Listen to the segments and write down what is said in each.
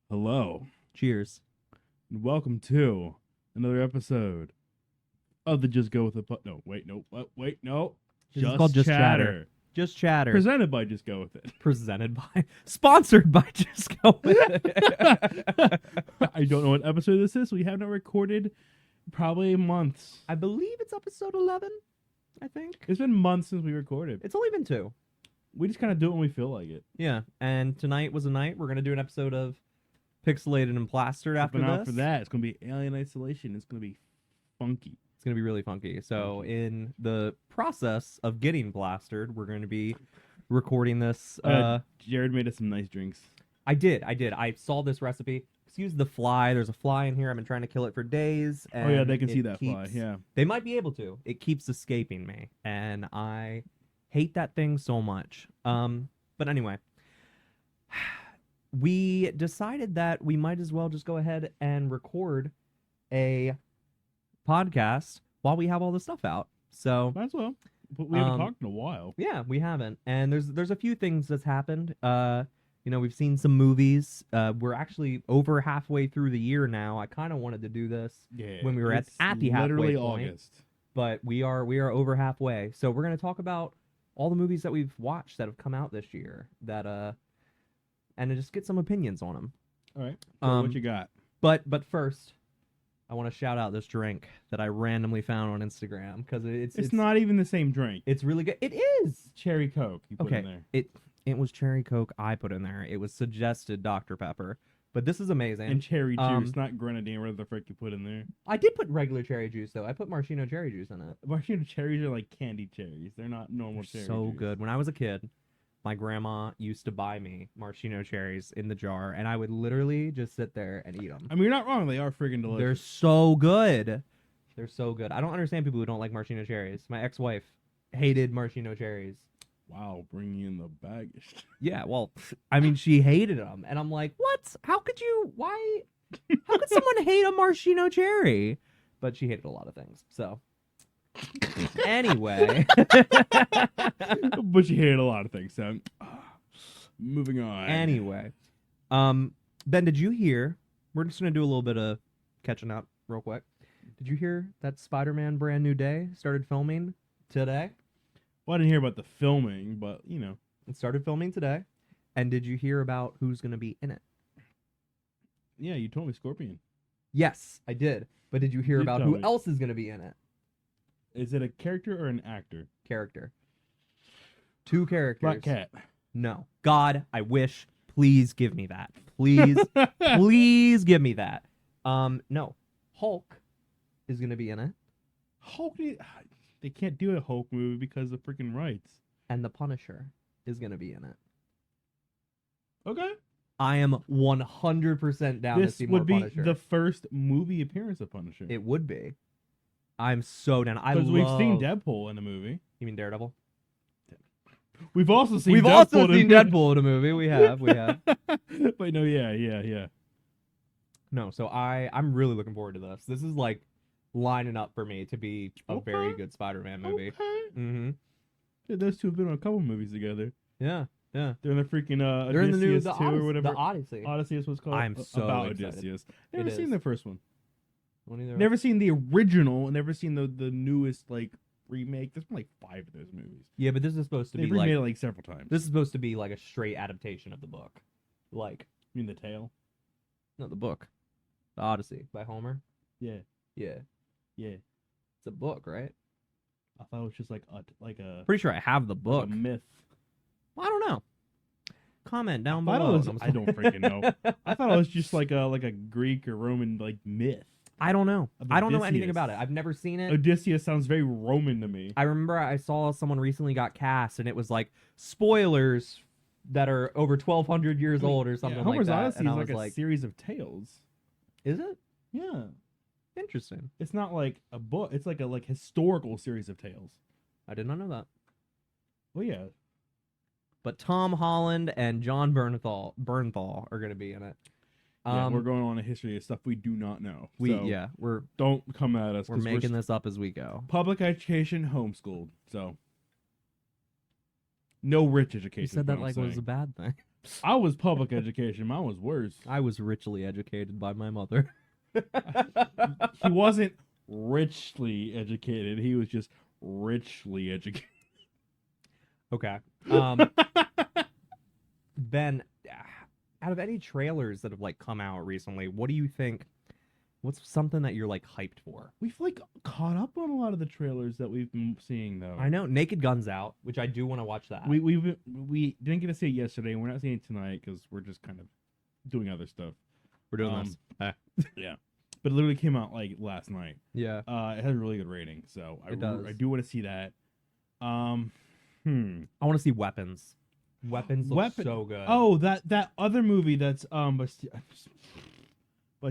Hello, Cheers. and welcome to another episode of the Just Go With It. No, wait, no, wait, no. This is called Just Chatter. Just Chatter. Presented by Just Go With It. Presented by, sponsored by Just Go With It. I don't know what episode this is. We have not recorded probably months. I believe it's episode 11, I think. It's been months since we recorded. It's only been 2. We just kind of do it when we feel like it. Yeah, and tonight was a night. We're going to do an episode of Pixelated and Plastered after But this. after that, it's going to be Alien Isolation. It's going to be funky. It's going to be really funky. So in the process of getting plastered, we're going to be recording this. Jared made us some nice drinks. I did. I saw this recipe. Excuse the fly. There's a fly in here. I've been trying to kill it for days. Oh, yeah, and they can it see that fly. keeps- Yeah. They might be able to. It keeps escaping me, and I hate that thing so much. But anyway, we decided that we might as well just go ahead and record a podcast while we have all this stuff out. So Might as well. But we haven't Um, talked in a while. yeah, we haven't, and there's a few things that's happened. We've seen some movies. We're actually over halfway through the year now. I kind of wanted to do this, Yeah. when we were at it's the halfway literally point. August. but we are over halfway. So we're gonna talk about all the movies that we've watched that have come out this year. And just get some opinions on them. All right. So Um, what you got? But first, I want to shout out this drink that I randomly found on Instagram because It's not even the same drink. It's really good. It is. Cherry Coke you put in there. It was cherry Coke I put in there. It was suggested Dr. Pepper, but this is amazing. And cherry um, juice, not grenadine, whatever the frick you put in there. I did put regular cherry juice though. I put maraschino cherry juice in it. Maraschino cherries are like candy cherries. They're not normal They're cherry so juice. good. When I was a kid, my grandma used to buy me maraschino cherries in the jar, and I would literally just sit there and eat them. I mean, you're not wrong. They are friggin' They're delicious. so good. They're so good. I don't understand people who don't like maraschino cherries. My ex-wife hated maraschino cherries. Wow, bringing in the baggage. Yeah, well, I mean, she hated them, and I'm like, what? How could you? Why? How could someone hate a maraschino cherry? But she hated a lot of things. So, anyway, But you hated a lot of things, so moving on. anyway, Ben, did you hear? We're just gonna do a little bit of catching up real quick. Did you hear that Spider-Man Brand New Day started filming today? Well, I didn't hear about the filming, but you know. It started filming today. And did you hear about who's gonna be in it? Yeah, you told me Scorpion. Yes, I did. But did you hear You about tell who me. else is gonna be in it? Is it a character or an actor? Character. 2 characters. Black Cat. No. God, I wish. Please give me that. Please, please give me that. No. Hulk is gonna be in it, Hulk. They can't do a Hulk movie because of freaking rights. and the Punisher is gonna be in it. Okay. I am 100% down to This see more would be Punisher. the first movie appearance of Punisher. It would be. I'm so down. I love. Because we've seen Deadpool in a movie. You mean Daredevil? We've also seen We've Deadpool also in a seen movie. Deadpool in a movie. We have. But no, yeah. No, so I'm really looking forward to this. This is like lining up for me to be a very Okay. good Spider-Man movie. Okay. Mm-hmm. Yeah, those two have been on a couple movies together. Yeah. They're in the freaking They're in the new Odysseus 2 or whatever. The Odyssey. Odyssey is what's called. I'm so about excited. Odysseus. Never It seen is. the first one. One either- Never seen the original. Never seen the newest like remake. There's been like 5 of those movies. Yeah, but this is supposed to They've be like remade it like several times. this is supposed to be like a straight adaptation of the book. Like, You mean the tale? no, the book. The Odyssey by Homer. Yeah, Yeah. yeah. It's a book, right? I thought it was just like a Pretty sure I have the like book. a myth. Well, I don't know. Comment down I thought it below. was- I'm I don't freaking know. I thought it was just like a Greek or Roman like myth. I don't know. Of I don't know anything Odysseus. about it. I've never seen it. Odysseus sounds very Roman to me. I remember I saw someone recently got cast, and it was like spoilers that are over 1,200 years old or something like Homer's that. Odyssey And I is was like a like, series of tales. is it? Yeah, Interesting. it's not like a book. It's like a historical series of tales. I did not know that. Well, yeah. But Tom Holland and John Bernthal are going to be in it. Yeah, we're going on a history of stuff we do not know. So We're don't come at us. 'cause making this up as we go. public education, homeschooled. So no rich education. You is said what that I'm like it was a saying. bad thing. I was public education. Mine was worse. I was richly educated by my mother. He wasn't richly educated. He was just richly educated. Okay. Ben, out of any trailers that have like come out recently, what do you think? What's something that you're like hyped for? We've like caught up on a lot of the trailers that we've been seeing though. I know Naked Gun's out, which I do want to watch that. We didn't get to see it yesterday, and we're not seeing it tonight because we're just kind of doing other stuff. We're doing this. Yeah, but it literally came out like last night. Yeah. It has a really good rating, so It does. I do want to see that. I want to see Weapons. Weapons looks so good. Oh, that other movie that's by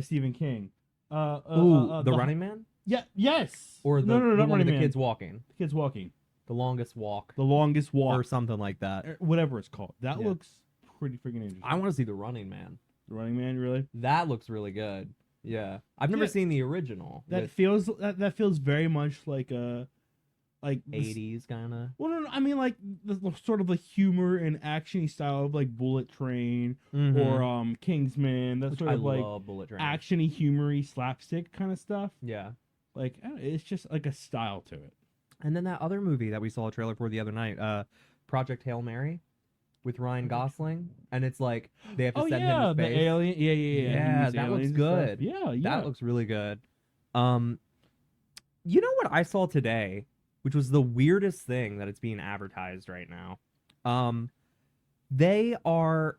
Stephen King. The Running Man? Yeah, yes. Or the, no, the not one with Running the Man. kids walking. The Kids Walking. The Longest Walk. The Longest Walk. Or something like that. Whatever it's called. That Yeah. looks pretty freaking interesting. I want to see The Running Man. The Running Man, really? That looks really good. Yeah. I've never Yeah. seen the original. That with feels that feels very much like this- 80s kind of. Well, no, I mean like the sort of like humor and actiony style of like Bullet Train or Kingsman. That Which sort I of like love Bullet Train. actiony, humory, slapstick kind of stuff. Yeah. Like it's just like a style to it. And then that other movie that we saw a trailer for the other night, Project Hail Mary, with Ryan Gosling, and it's like they have to Oh send him yeah, to the space. alien. Yeah. Yeah, These that looks aliens and good. stuff. Yeah, yeah. That looks really good. You know what I saw today, which was the weirdest thing that it's being advertised right now. They are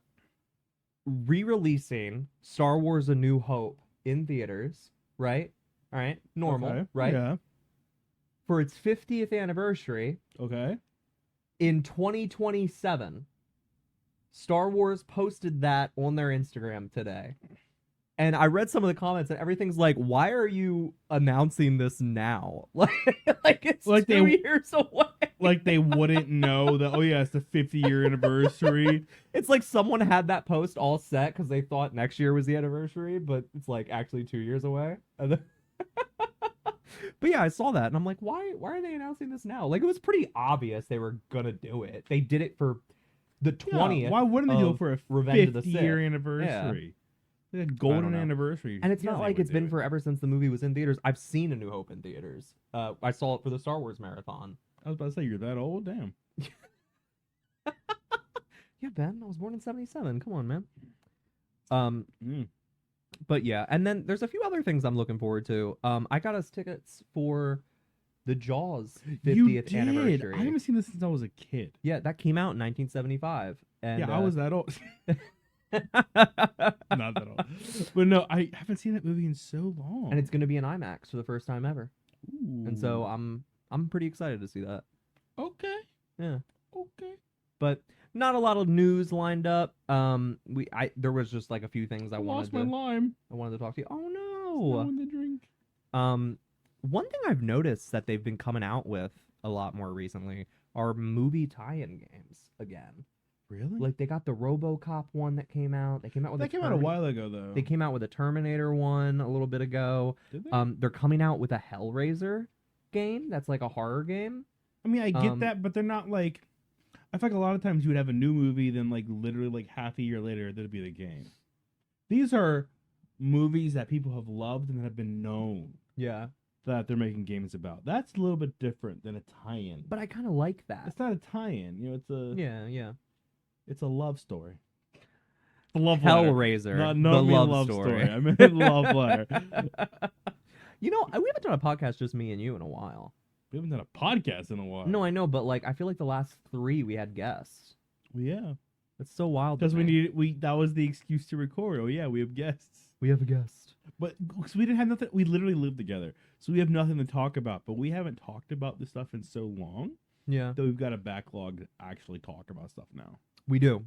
re-releasing Star Wars: A New Hope in theaters, right? All right, normal, Okay, right? Yeah. For its 50th anniversary Okay. in 2027. Star Wars posted that on their Instagram today. And I read some of the comments and everything's like, why are you announcing this now? Like it's Like 2 they- years away. Like they wouldn't know that. Oh yeah, it's the 50-year anniversary. It's like someone had that post all set because they thought next year was the anniversary, but it's like actually 2 years away. And then- But yeah, I saw that and I'm like, why are they announcing this now? Like it was pretty obvious they were gonna do it. They did it for the 20th. Yeah, why wouldn't they do of it for a Revenge of the 50-year Sith. anniversary? Like a I don't golden know. anniversary. And it's Yeah, not they like would it's do been it. forever since the movie was in theaters. I've seen A New Hope in theaters. I saw it for the Star Wars marathon. I was about to say you're that old. Damn. Yeah, Ben, I was born in 77. Come on, man. Mm. But yeah, and then there's a few other things I'm looking forward to. I got us tickets for the Jaws 50th You did. anniversary. I haven't seen this since I was a kid. Yeah, that came out in 1975. And Yeah, I was that old. Not that old. But no, I haven't seen that movie in so long. and it's going to be in IMAX for the first time ever. And so Ooh. I'm pretty excited to see that. Okay. Yeah. Okay. But not a lot of news lined up. There was just like a few things I lost wanted my lime. to talk to you. Oh No no. one to drink. One thing I've noticed that they've been coming out with a lot more recently are movie tie-in games again. Really? Like they got the RoboCop one that came out. They came out with that came out a while ago though. They came out with a Terminator one a little bit ago. Did they? They're coming out with a Hellraiser game that's like a horror game. I mean, I get um, that, but they're not like. I feel like a lot of times you would have a new movie, then like literally like half a year later there'd be the game. These are movies that people have loved and have been known Yeah. that they're making games about. That's a little bit different than a tie-in. But I kind of like that. It's not a tie-in. You know, it's a Yeah. it's a love story. The love letter. Hellraiser. No, the no, I mean love story. I meant love letter. You know, we haven't done a podcast just me and you in a while. We haven't done a podcast in a while. No, I know, but like I feel like the last 3 we had guests. Well, yeah. It's so wild. to Because me. that was the excuse to record. Oh yeah, we have guests. We have a guest. But cause we didn't have nothing. We literally lived together, so we have nothing to talk about. But we haven't talked about this stuff in so long Yeah. that we've got a backlog to actually talk about stuff now. We do.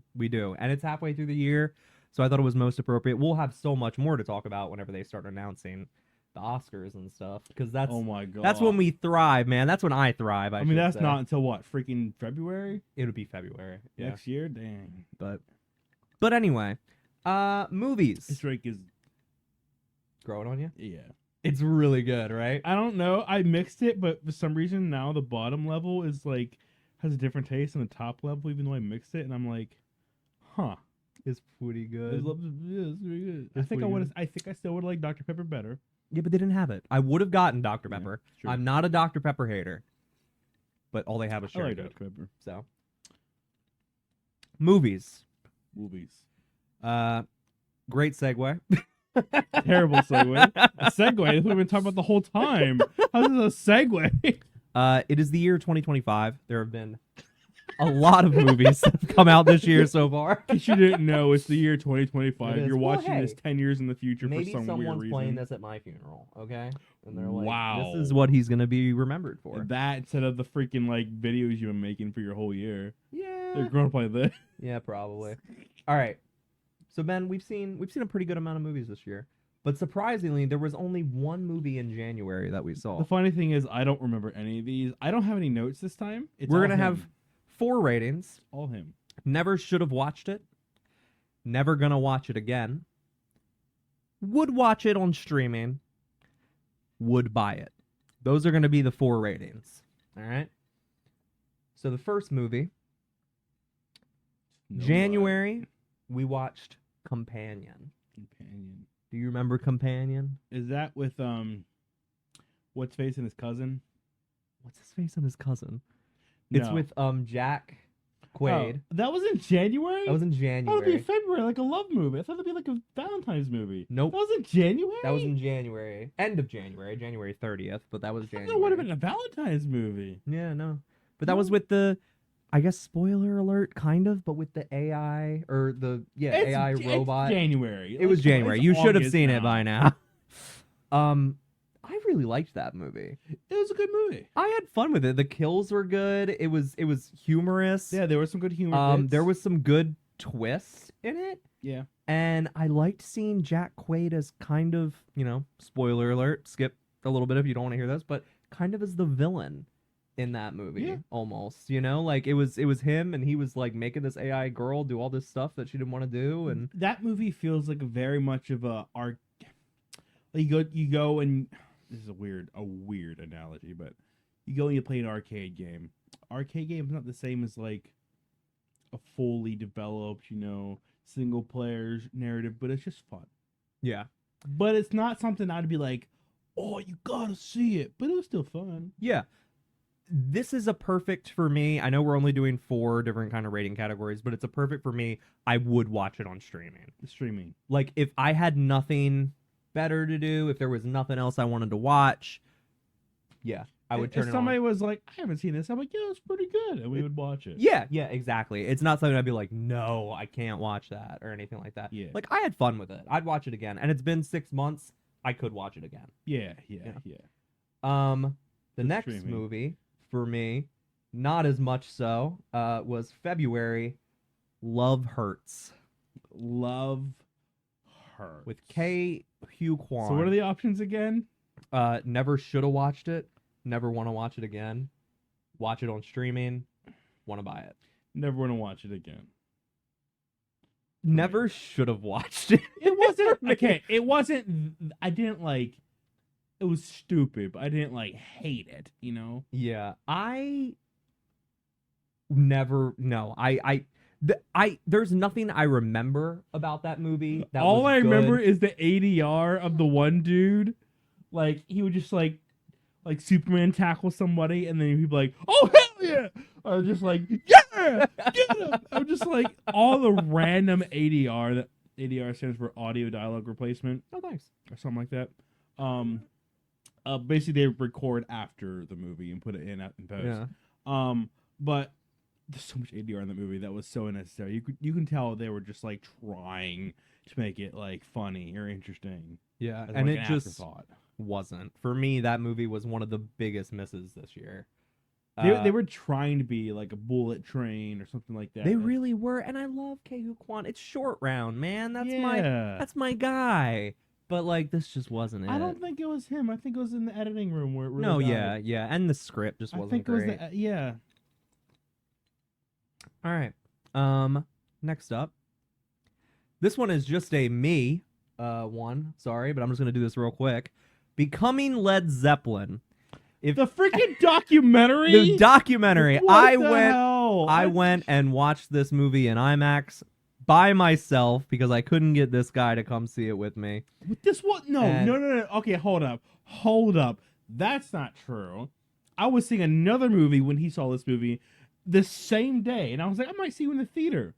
And it's halfway through the year, so I thought it was most appropriate. We'll have so much more to talk about whenever they start announcing the Oscars and stuff, because that's Oh my god, that's when we thrive, man. That's when I thrive. I mean, that's not until what, freaking February It'll be February. Yeah. next year. Dang, But anyway, movies. this Drake is Growing on you? yeah. It's really good, right? I don't know. I mixed it, but for some reason now the bottom level is like has a different taste than the top level, even though I mixed it, and I'm like, huh. It's pretty good. It's very good. I It's think I pretty would. good. I think I still would like Dr Pepper better. Yeah, but they didn't have it. I would have gotten Dr. Yeah, Pepper. true. I'm not a Dr. Pepper hater. But all they have is I cherry like Coke. Dr Pepper. So, movies. Movies. Great segue. Terrible segue. A segue. That's what we've been talking about the whole time. How's this a segue? It is the year 2025. There have been a lot of movies that have come out this year so far. In case you didn't know, it's the year 2025. It is. You're Well, watching this hey, 10 years in the future Maybe for some weird someone's reason. playing this at my funeral, okay? And they're like, Wow. this is what he's going to be remembered for. That instead of the freaking like videos you've been making for your whole year. Yeah. They're going to play this. Yeah, probably. All right. So Ben, we've seen a pretty good amount of movies this year. But surprisingly, there was only one movie in January that we saw. The funny thing is, I don't remember any of these. I don't have any notes this time. We're all going to have him. 4 ratings. All him. Never should have watched it. Never gonna watch it again. Would watch it on streaming. Would buy it. Those are gonna be the 4 ratings. All right. So the first movie, No January, we watched Companion. Companion. Do you remember Companion? Is that with what's facing his cousin? What's his face on his cousin? It's No. with Jack Quaid. Oh, that was in January? That was in Oh, it'd be January. in February, like a love movie. I thought it'd be like a Valentine's movie. Nope. That was in January? That was in January. End of January. January 30th, but that was I thought January. it would have been a Valentine's movie. Yeah, no. But that was with the, I guess, spoiler alert, kind of, but with the AI, or the, AI It's robot. January. It was Like, come on, January. it's You should have August seen now. it by now. I really liked that movie. It was a good movie. I had fun with it. The kills were good. It was humorous. Yeah, there was some good humor. bits. There was some good twists in it. Yeah. And I liked seeing Jack Quaid as kind of, spoiler alert, skip a little bit if you don't want to hear this, but kind of as the villain in that movie, Yeah. almost. Like it was him, and he was like making this AI girl do all this stuff that she didn't want to do, and That movie feels like a very much of a arc. Like you go and this is a weird analogy, but you go and you play an arcade game. Arcade game is not the same as like a fully developed, single player narrative, but it's just fun. yeah, But it's not something I'd be like, oh, you gotta see it. But it was still fun. yeah. This is a perfect for me. I know we're only doing 4 different kind of rating categories, but it's a perfect for me. I would watch it on streaming. The streaming. Like if I had nothing better to do, if there was nothing else I wanted to watch, yeah, I would turn if it somebody on. was like, I haven't seen this, I'm like, yeah, it's pretty good, and we would watch it. Yeah, exactly. It's not something I'd be like, no, I can't watch that or anything like that. Yeah. Like I had fun with it. I'd watch it again, and it's been 6 months. I could watch it again. Yeah. The next streaming. movie for me, not as much so, was February. Love Hurts Love her. with K. Hugh Kwan. So what are the options again? Never should have watched it. Never want to watch it again. Watch it on streaming. Want to buy it. Never want to watch it again. Never should have watched it. It wasn't okay. It wasn't. I didn't like. It was stupid, but I didn't like hate it. Yeah, I never. No, there's nothing I remember about that movie. That All was I remember good. is the ADR of the one dude. Like he would just like Superman tackle somebody, and then he'd be like, "Oh hell yeah!" I was just like, "Yeah, get him!" I'm just like all the random ADR. That ADR stands for audio dialogue replacement Oh, thanks. or something like that. Basically they record after the movie and put it in post. Yeah. But there's so much ADR in the movie that was so unnecessary. You can tell they were just like trying to make it like funny or interesting. Yeah, As, and like, it an just afterthought. wasn't. For me, that movie was one of the biggest misses this year. They were trying to be like a bullet train or something like that. They really were, and I love Kehu Kwan. It's Short Round, man. That's my guy. But like, this just wasn't it. I don't think it was him. I think it was in the editing room where it really No, died. yeah, and the script just I wasn't think great. it was yeah. All right. Next up, this one is just a me one. Sorry, but I'm just gonna do this real quick. Becoming Led Zeppelin. The freaking documentary. The documentary. What I the went. hell? I went and watched this movie in IMAX by myself because I couldn't get this guy to come see it with me. This what? No, And- no. Okay, hold up. That's not true. I was seeing another movie when he saw this movie the same day, and I was like, I might see you in the theater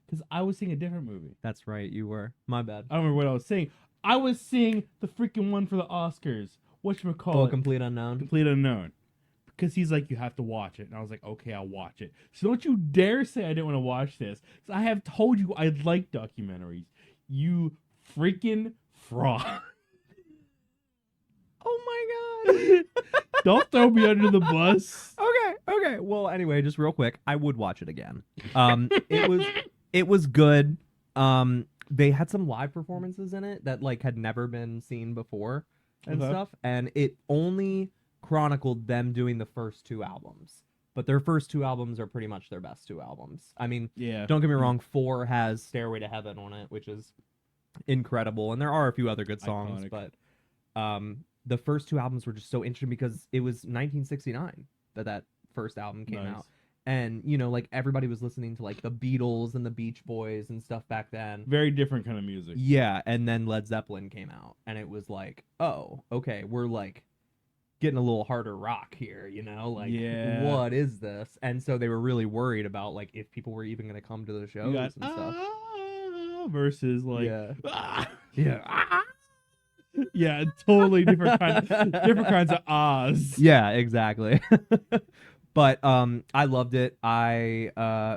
because I was seeing a different movie. That's right, you were. My bad. I don't remember what I was saying. I was seeing the freaking one for the Oscars. Whatchamacallit? Oh, Complete Unknown. Complete Unknown. Because he's like, you have to watch it. And I was like, okay, I'll watch it. So don't you dare say I didn't want to watch this. Because I have told you I like documentaries. You freaking fraud. Oh my god. Don't throw me under the bus. Okay. Well, anyway, just real quick, I would watch it again. It was good. They had some live performances in it that like had never been seen before and Okay. stuff, and it only chronicled them doing the first 2 albums. But their first 2 albums are pretty much their best 2 albums. I mean, Yeah. don't get me wrong, 4 has Stairway to Heaven on it, which is incredible, and there are a few other good songs, Iconic. but the first 2 albums were just so interesting because it was 1969 that first album came Nice. out. And, you know, like everybody was listening to like the Beatles and the Beach Boys and stuff back then. Very different kind of music. Yeah, and then Led Zeppelin came out, and it was like, oh, okay, we're like getting a little harder rock here, you know? Like, Yeah. what is this? And so they were really worried about like if people were even going to come to the shows You got and stuff. versus like Yeah. ah. Yeah. Yeah, totally different kinds of ahs. Yeah, exactly. But I loved it. My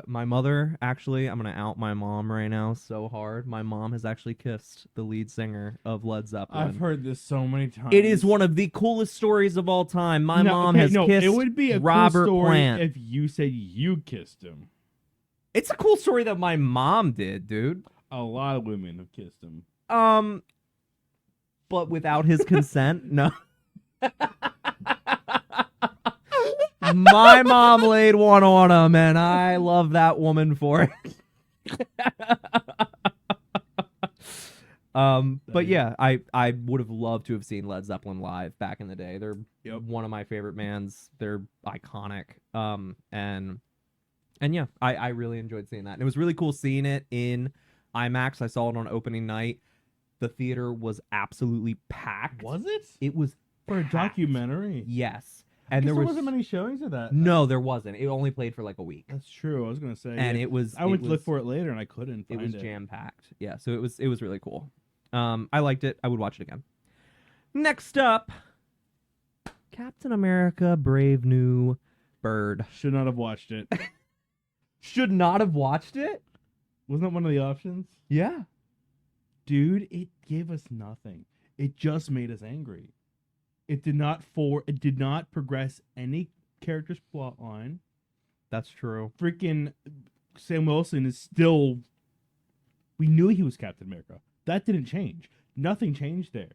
mother actually, I'm gonna out my mom right now so hard. My mom has actually kissed the lead singer of Led Zeppelin. I've heard this so many times. It is one of the coolest stories of all time. My mom has no, kissed it would be a Robert cool story Plant. if you said you kissed him. It's a cool story that my mom did, dude. A lot of women have kissed him. But without his consent, no. My mom laid one on him, and I love that woman for it. But yeah, I would have loved to have seen Led Zeppelin live back in the day. They're one of my favorite bands. They're iconic. And yeah, I really enjoyed seeing that. And it was really cool seeing it in IMAX. I saw it on opening night. The theater was absolutely packed. Was it? It was For a packed. documentary. Yes. And there wasn't many showings of that. No, there wasn't. It only played for like a week. That's true. I was gonna say. And yeah. it was I went to look for it later and I couldn't It find was it. jam packed. Yeah, so it was really cool. I liked it. I would watch it again. Next up, Captain America: Brave New Bird. Should not have watched it. Should not have watched it. Wasn't that one of the options? Yeah. Dude, it gave us nothing. It just made us angry. It did not progress any character's plot line. That's true. Freaking Sam Wilson is still. We knew he was Captain America. That didn't change. Nothing changed there.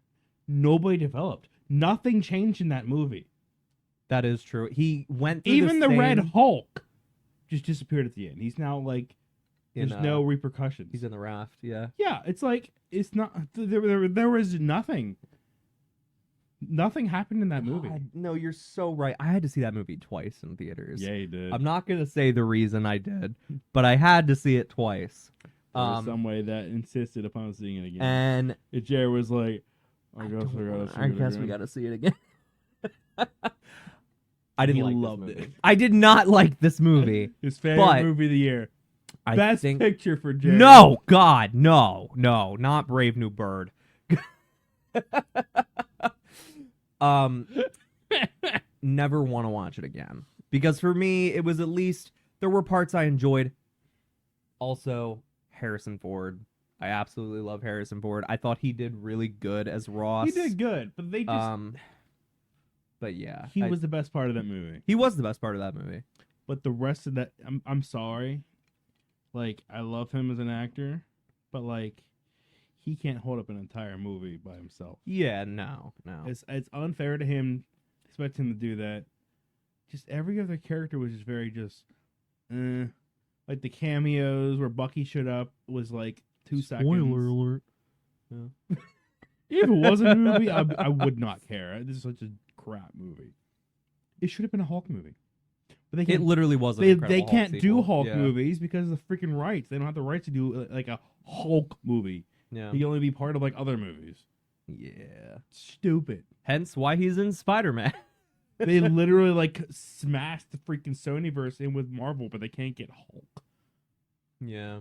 Nobody developed. Nothing changed in that movie. That is true. He went through Even the same, Red Hulk just disappeared at the end. He's now like in, there's no repercussions. He's in the raft. Yeah. Yeah, it's like it's not. There was nothing. Nothing happened in that movie. God, no, you're so right. I had to see that movie twice in theaters. Yeah, you did. I'm not gonna say the reason I did, but I had to see it twice. There was some way that insisted upon seeing it again. And And Jared was like, I guess we gotta see it again. I didn't He like loved this movie. it. I did not like this movie. His favorite But movie of the year. I Best think picture for Jared. no, God, no, not Brave New Bird. Never want to watch it again because for me it was at least there were parts I enjoyed. Also, Harrison Ford. I absolutely love Harrison Ford. I thought he did really good as Ross. He did good, but they just but yeah, he was the best part of that movie. he was the best part of that movie. But the rest of that, I'm sorry. Like, I love him as an actor, but like, he can't hold up an entire movie by himself. Yeah, no. It's unfair to him, expect him to do that. Just every other character was just very like the cameos where Bucky showed up was like 2 seconds. alert. If it wasn't a movie, I would not care. This is such a crap movie. It should have been a Hulk movie. But they It can't. literally was an They Incredible can't Hulk do sequel. Hulk Yeah. movies because of the freaking rights. They don't have the rights to do like a Hulk movie. Yeah. He can only be part of like other movies. Yeah. Stupid. Hence why he's in Spider-Man. They literally like smashed the freaking Sonyverse in with Marvel, but they can't get Hulk. Yeah.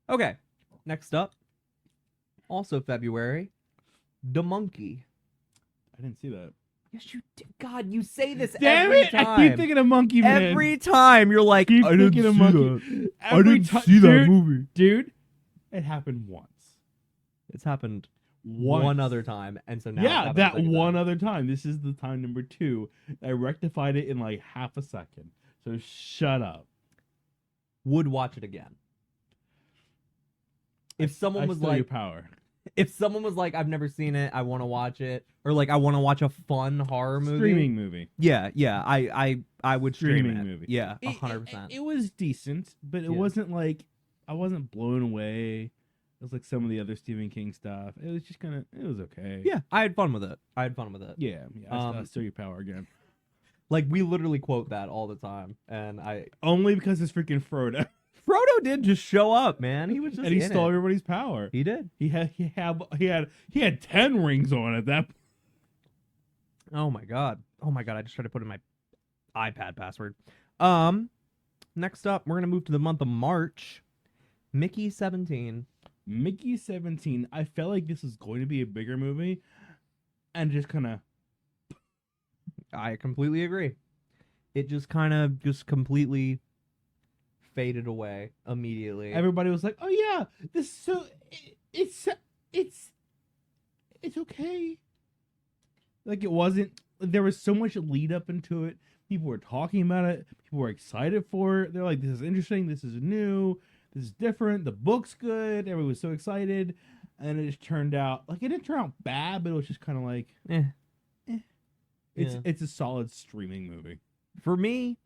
Okay. Next up, also February, The Monkey. I didn't see that. Yes, you did. God, you say this Damn every it! time. I keep thinking of Monkey Man. Every time you're like, keep I didn't thinking of see Monkey. that. Every ti- dude, movie. dude. It happened once. It's happened Once. one other time, and so now it's Yeah, happened that a second one time. other time. This is the time number 2. I rectified it in like half a second. So shut up. Would watch it again. If someone I was steal your like, power. if someone was like, I've never seen it, I want to watch it, or like I want to watch a fun horror movie. Streaming movie. Yeah, I would stream Streaming it. movie. Yeah, It- 100%. It was decent, but it Yeah. wasn't like I wasn't blown away. It was like some of the other Stephen King stuff. It was just kind of. It was okay. Yeah, I had fun with it. Yeah. I steal your power again. Like we literally quote that all the time, and Only because it's freaking Frodo, Frodo did just show up, man. He was just and he in stole it. everybody's power. He did. He had 10 rings on at that. Oh my god. I just tried to put in my iPad password. Next up, we're gonna move to the month of March. Mickey 17. Mickey 17. I felt like this was going to be a bigger movie, and just kind of. I completely agree. It just kind of just completely faded away immediately. Everybody was like, "Oh yeah, this is so it's okay." Like it wasn't. There was so much lead up into it. People were talking about it. People were excited for it. They're like, "This is interesting. This is new. This is different. The book's good." Everyone was so excited, and it just turned out like it didn't turn out bad, but it was just kind of like Eh. Yeah. it's a solid streaming movie. For me,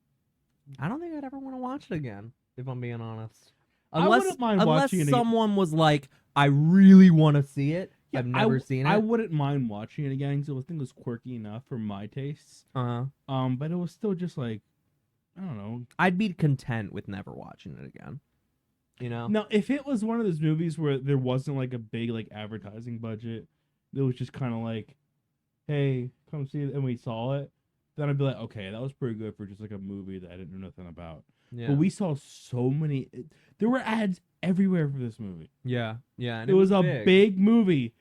I don't think I'd ever want to watch it again, if I'm being honest. I wouldn't mind unless watching it again. someone was like, I really want to see it. Yeah, I've never seen it. I wouldn't mind watching it again because I think it was quirky enough for my tastes. Uh-huh. But it was still just like, I don't know. I'd be content with never watching it again. You know? Now, if it was one of those movies where there wasn't like a big like advertising budget, it was just kind of like, hey, come see it, and we saw it, then I'd be like, okay, that was pretty good for just like a movie that I didn't know nothing about. Yeah. But we saw so many. There were ads everywhere for this movie. Yeah. And It was a big movie,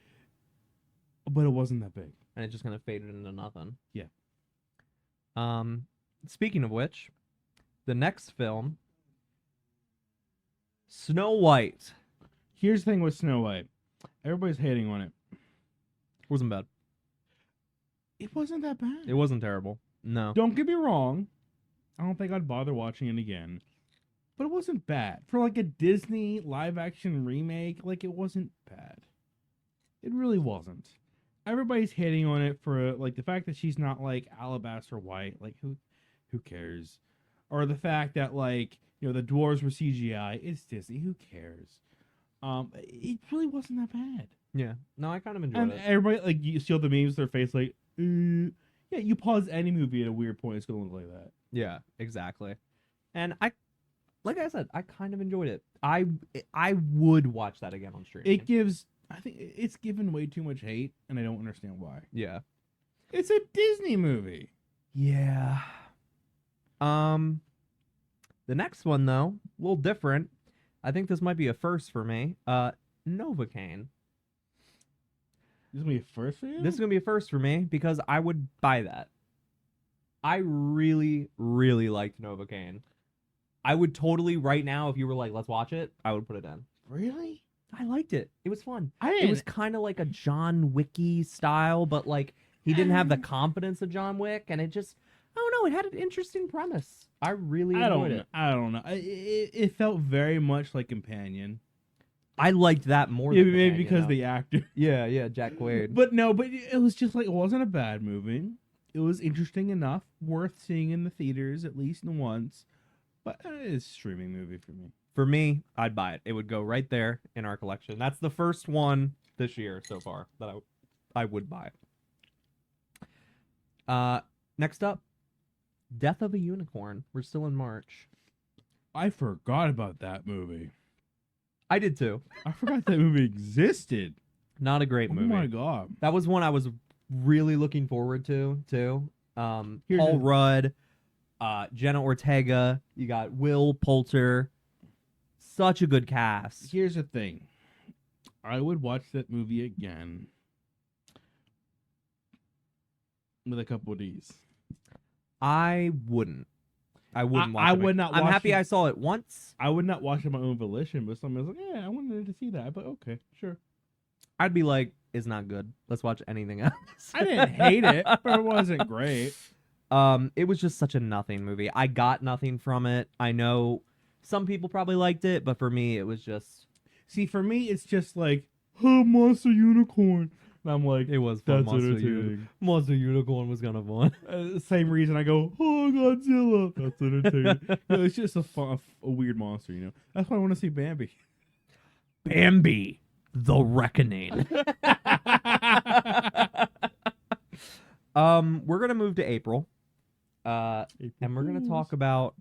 but it wasn't that big. And it just kind of faded into nothing. Yeah. Speaking of which, the next film, Snow White. Here's the thing with Snow White. Everybody's hating on it. Wasn't bad. It wasn't that bad. It wasn't terrible. No. Don't get me wrong. I don't think I'd bother watching it again. But it wasn't bad. For like a Disney live action remake, like it wasn't bad. It really wasn't. Everybody's hating on it for like the fact that she's not like Alabaster White. Like who cares? Or the fact that like, you know, the dwarves were CGI. It's Disney. Who cares? It really wasn't that bad. Yeah. No, I kind of enjoyed And it. everybody, like, you see all the memes, their face like, yeah, you pause any movie at a weird point, it's gonna look like that. Yeah, exactly. And like I said, I kind of enjoyed it. I would watch that again on stream. I think it's given way too much hate, and I don't understand why. Yeah. It's a Disney movie. Yeah. The next one though, a little different. I think this might be a first for me. Novocaine. This is gonna be a first for you? This is gonna be a first for me because I would buy that. I really, really liked Novocaine. I would totally right now, if you were like, let's watch it, I would put it in. Really? I liked it. It was fun. I It didn't. was kind of like a John Wicky style, but like he didn't have the confidence of John Wick, and it just, I don't know, it had an interesting premise. I really enjoyed it. I don't know. It felt very much like Companion. I liked that more. Yeah, than maybe Companion, because though. the actor. Yeah, Jack Quaid. But no, but it was just like it wasn't a bad movie. It was interesting enough, worth seeing in the theaters at least once. But it's a streaming movie for me. For me, I'd buy it. It would go right there in our collection. That's the first one this year so far that I would buy. Next up, Death of a Unicorn. We're still in March. I forgot about that movie. I did too. I forgot that movie existed. Not a great Oh movie. my god. That was one I was really looking forward to too. Here's Paul a- Rudd, Jenna Ortega. You got Will Poulter. Such a good cast. Here's the thing. I would watch that movie again with a couple of these. I wouldn't. I wouldn't watch I it. would not I'm watch happy it. I saw it once. I would not watch it on my own volition, but someone was like, "Yeah, I wanted to see that." But okay, sure. I'd be like, it's not good. Let's watch anything else. I didn't hate it, but it wasn't great. It was just such a nothing movie. I got nothing from it. I know some people probably liked it, but for me, it was just. See, for me, it's just like, "Oh, Monster Unicorn," and I'm like, It was fun. "That's entertaining." Monster Unicorn was kind of fun. Same reason I go, "Oh, Godzilla." That's entertaining. It's just a weird monster, you know. That's why I want to see Bambi. Bambi, the Reckoning. We're gonna move to April, and we're gonna talk about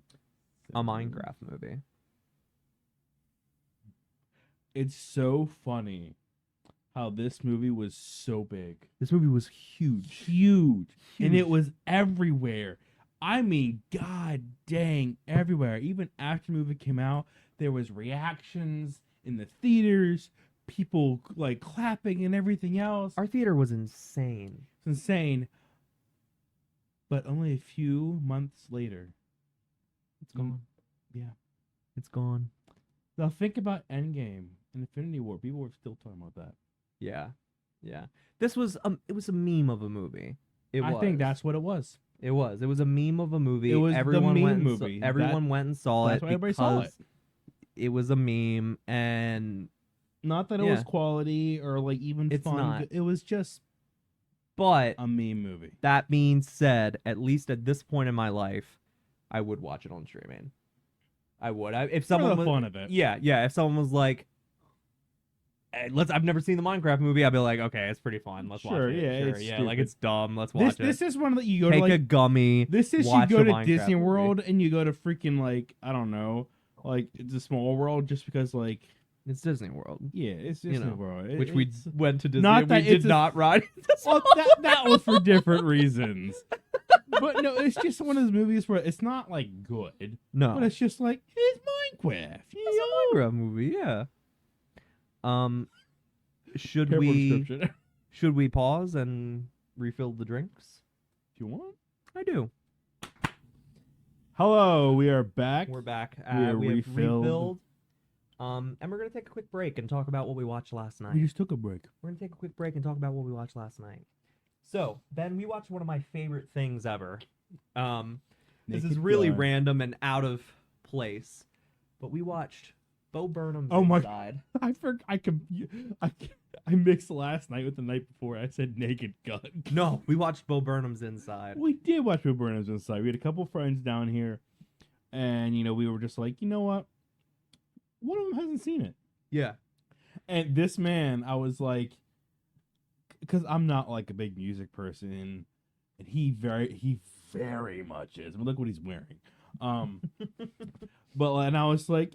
a Minecraft movie. It's so funny how this movie was so big. This movie was huge. Huge. And Huge. it was everywhere. I mean, god dang, everywhere. Even after the movie came out, there was reactions in the theaters, people like clapping and everything else. Our theater was insane. It's insane. But only a few months later, It's gone. yeah. It's gone. Now think about Endgame and Infinity War. People were still talking about that. Yeah, yeah. This was it was a meme of a movie. I think that's what it was. It was. It was a meme of a movie. It was the Everyone meme went and movie. everyone went and saw that's it why everybody saw because it was a meme, and Not that it Yeah. was quality or like even It's fun. not. It was just but a meme movie. that being said, at least at this point in my life, I would watch it on streaming. I would. If someone For the was, fun of it. yeah. If someone was like, hey, I've never seen the Minecraft movie, I'd be like, okay, it's pretty fun. Let's watch Sure, it. yeah, Sure, it's yeah, like stupid. it's dumb. Let's watch This it. is one that you go Take to like a gummy. this is you watch go a to Minecraft Disney movie. World and you go to freaking like I don't know, like it's a small world just because like It's Disney World, yeah, it's You Disney know, World. which we It's- went to Disney. not and we that did it's a- not ride. well, that was for different reasons. But no, it's just one of those movies where it's not like good, No, but it's just like it's Minecraft. it's a Minecraft movie. Yeah. Should Careful we description. should we pause and refill the drinks? If you want. I do. Hello, we are back. We're back. We are We have refilled. refilled. And we're gonna take a quick break and talk about what we watched last night. We just took a break. We're gonna take a quick break and talk about what we watched last night. So, Ben, we watched one of my favorite things ever. This is Naked really Gun. random and out of place, but we watched Bo Burnham's Oh my- Inside. I mixed last night with the night before. I said Naked Gun. No, we watched Bo Burnham's Inside. We did watch Bo Burnham's Inside. We had a couple friends down here, and we were just like, you know what? One of them hasn't seen it. Yeah. And this man, I was like, because I'm not like a big music person, and he very much is. But look what he's wearing. But and I was like,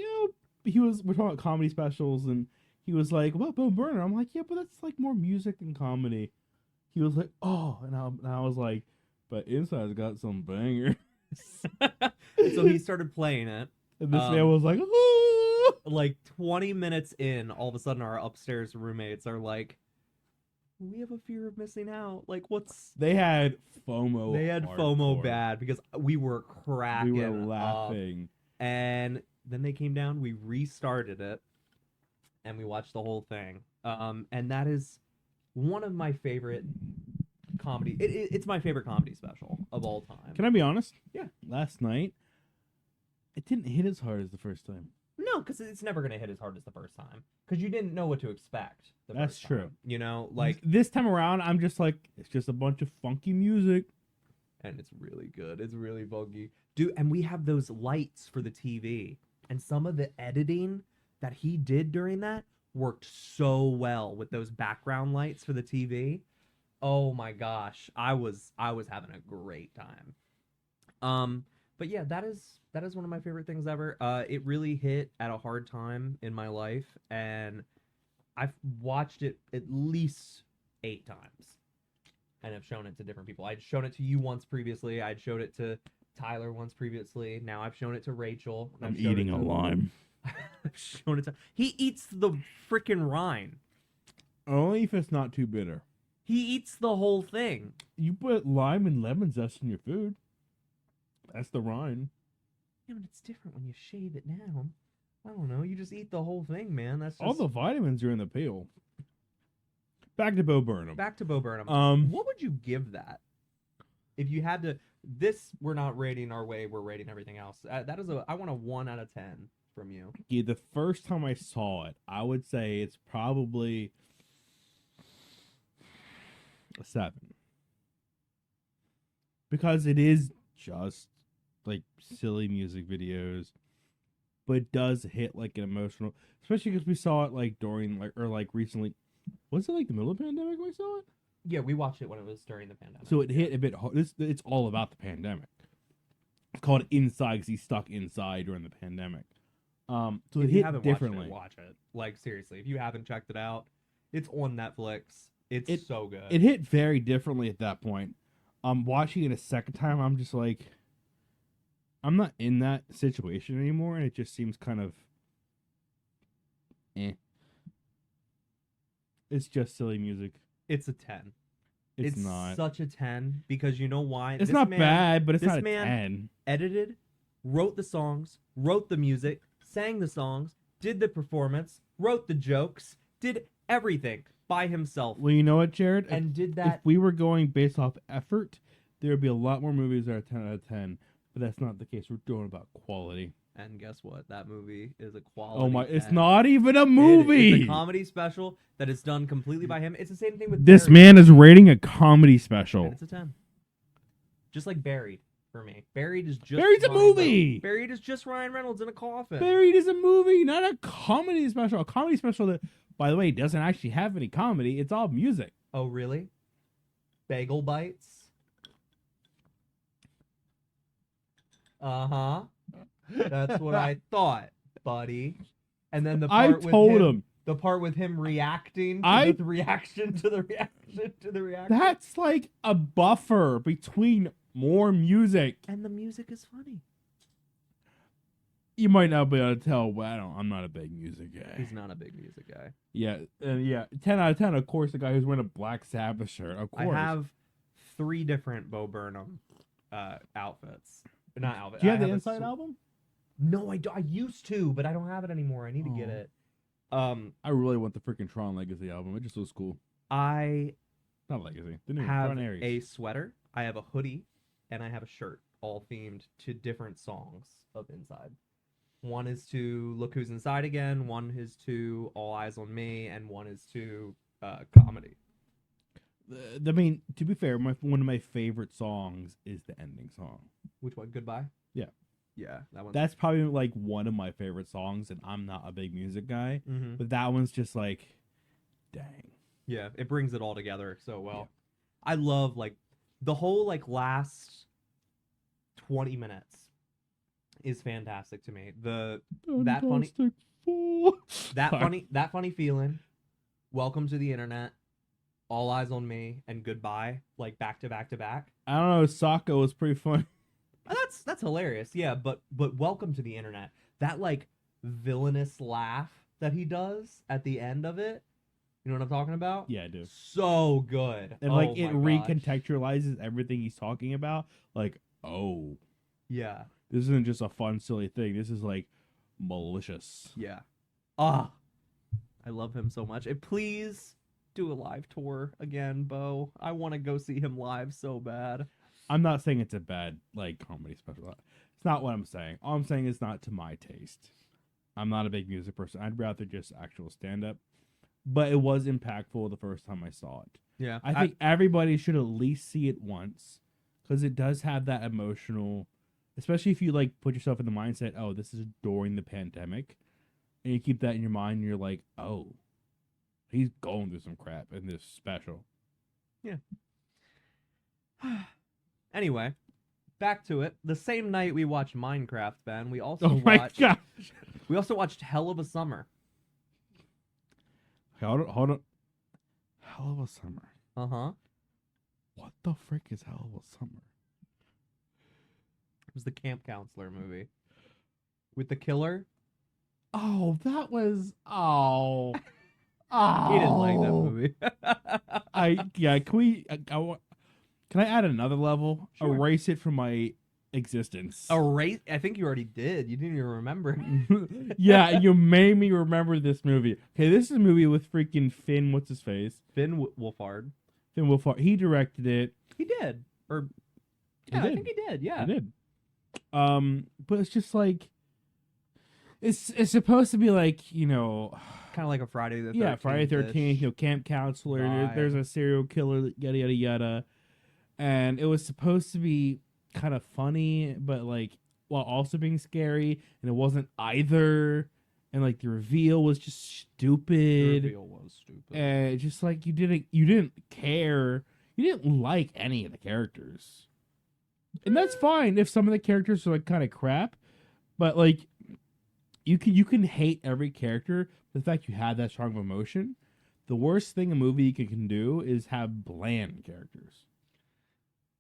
we're talking about comedy specials, and he was like, "What, Bo Burnham?" I'm like, "Yeah, but that's like more music than comedy." He was like, "Oh," and I was like, "But Inside's got some banger." So he started playing it. And this man was like, "Oh." Like 20 minutes in, all of a sudden our upstairs roommates are like, we have a fear of missing out. Like, what's... They had FOMO. They had FOMO hardcore. bad because we were cracking We were up. laughing. And then they came down, we restarted it, and we watched the whole thing. And that is one of my favorite comedy... It's my favorite comedy special of all time. Can I be honest? Yeah. Last night, it didn't hit as hard as the first time. No, because it's never going to hit as hard as the first time. Because you didn't know what to expect. That's Time, true. You know, like... This time around, I'm just like, it's just a bunch of funky music. And it's really good. It's really buggy. Dude, and we have those lights for the TV. And some of the editing that he did during that worked so well with those background lights for the TV. Oh my gosh. I was having a great time. But yeah, that is one of my favorite things ever. It really hit at a hard time in my life, and I've watched it at least 8 times, and have shown it to different people. I'd shown it to you once previously. I'd showed it to Tyler once previously. Now I've shown it to Rachel. And I'm I've showed eating it a to- lime. I've shown it to. He eats the freaking rind. Only if it's not too bitter. He eats the whole thing. You put lime and lemon zest in your food. That's the rind. Yeah, but it's different when you shave it down. I don't know. You just eat the whole thing, man. That's just... All the vitamins are in the peel. Back to Bo Burnham. Back to Bo Burnham. Um, What would you give that? If you had to... This, we're not rating our way. We're rating everything else. That is I want a 1 out of 10 from you. yeah, the first time I saw it, I would say it's probably a 7. Because it is just like silly music videos, but it does hit like an emotional, especially because we saw it like during like recently. Was it like the middle of the pandemic we saw it? Yeah, we watched it when it was during the pandemic. So it hit a bit hard. It's all about the pandemic. It's called Inside because he's stuck inside during the pandemic. So if it you hit haven't differently. watch it. Like, seriously, if you haven't checked it out, it's on Netflix. It's so good. It hit very differently at that point. Watching it a second time, I'm just like, I'm not in that situation anymore, and it just seems kind of, It's just silly music. It's a 10. It's not. Such a 10 because you know why? It's This not man bad, but it's this not a man 10. Edited, wrote the songs, wrote the music, sang the songs, did the performance, wrote the jokes, did everything by himself, Well, you know what, Jared? and did If that. we were going based off effort, there would be a lot more movies that are 10 out of 10. But that's not the case. We're doing about quality. And guess what? That movie is a quality. Oh my! It's 10. not even a It's movie. a comedy special that is done completely by him. It's the same thing with This Buried, man is rating a comedy and special. it's a 10. Just like Buried for me. Buried is just Buried's a Ryan movie! Reynolds. Buried is just Ryan Reynolds in a coffin. Buried is a movie, not a comedy special. A comedy special that, by the way, doesn't actually have any comedy. It's all music. Oh, really? Bagel Bites? Uh-huh. That's what I thought, buddy. And then the I part with told him. the part with him reacting to I- the reaction to the reaction to the reaction. That's like a buffer between more music. And the music is funny. You might not be able to tell, but I'm not a big music guy. He's not a big music guy. Yeah, 10 out of 10. Of course, the guy who's wearing a Black Sabbath shirt. Of course. I have 3 different Bo Burnham outfits. Not outfits. Do you have I the a Inside sw- album? No, I do. I used to, but I don't have it anymore. I need to get Oh. it. I really want the freaking Tron Legacy album. It just looks cool. I Not Legacy. The new have Tron Ares. a sweater, I have a hoodie, and I have a shirt, all themed to different songs of Inside. One is to Look Who's Inside Again, one is to All Eyes on Me, and one is to comedy. I mean, to be fair, one of my favorite songs is the ending song. Which one? Goodbye? Yeah. Yeah, that one. That's probably like one of my favorite songs, and I'm not a big music guy, Mm-hmm. but that one's just like, dang. Yeah, it brings it all together so well. Yeah. I love like the whole like last 20 minutes is fantastic to me. That funny- Fantastic Four. Sorry. That funny feeling. Welcome to the internet. All Eyes on Me and Goodbye, like back to back to back. I don't know. Sokka was pretty fun. That's hilarious. Yeah, but Welcome to the Internet. That like villainous laugh that he does at the end of it. You know what I'm talking about? Yeah, I do. So good. And Oh like it my gosh. recontextualizes everything he's talking about. Like, oh, Yeah. this isn't just a fun, silly thing. This is like malicious. Yeah. Ah. I love him so much. And please do a live tour again, Bo. I want to go see him live so bad. I'm not saying it's a bad like comedy special. It's not what I'm saying. All I'm saying is not to my taste. I'm not a big music person. I'd rather just actual stand up. But it was impactful the first time I saw it. Yeah. I think everybody should at least see it once because it does have that emotional, especially if you like put yourself in the mindset, oh, this is during the pandemic, and you keep that in your mind, and you're like, oh, he's going through some crap in this special. Anyway, back to it. The same night we watched Minecraft, Ben, we also Oh my watched gosh. we also watched Hell of a Summer. Hold on. Hell of a Summer. Uh-huh. What the frick is Hell of a Summer? It was the camp counselor movie. With the killer. Oh, that was oh. He didn't like that movie. Can I add another level? Sure. Erase it from my existence. Erase. I think you already did. You didn't even remember. Yeah, you made me remember this movie. Okay, this is a movie with freaking Finn. What's his face? Finn Wolfhard. Finn Wolfhard. He directed it. He did. Or He yeah, I did. think he did. Yeah. He did. But it's just like it's supposed to be like, you know, Kind of like a Friday the 13th. yeah, Friday 13th, you know, camp counselor. Vibe. There's a serial killer, yada yada yada, and it was supposed to be kind of funny, but like while also being scary, and it wasn't either. And like the reveal was just The stupid, reveal was stupid. and just like you didn't care, you didn't like any of the characters, and that's fine if some of the characters are like kind of crap, but like you can hate every character. The fact you had that strong of emotion, the worst thing a movie can do is have bland characters.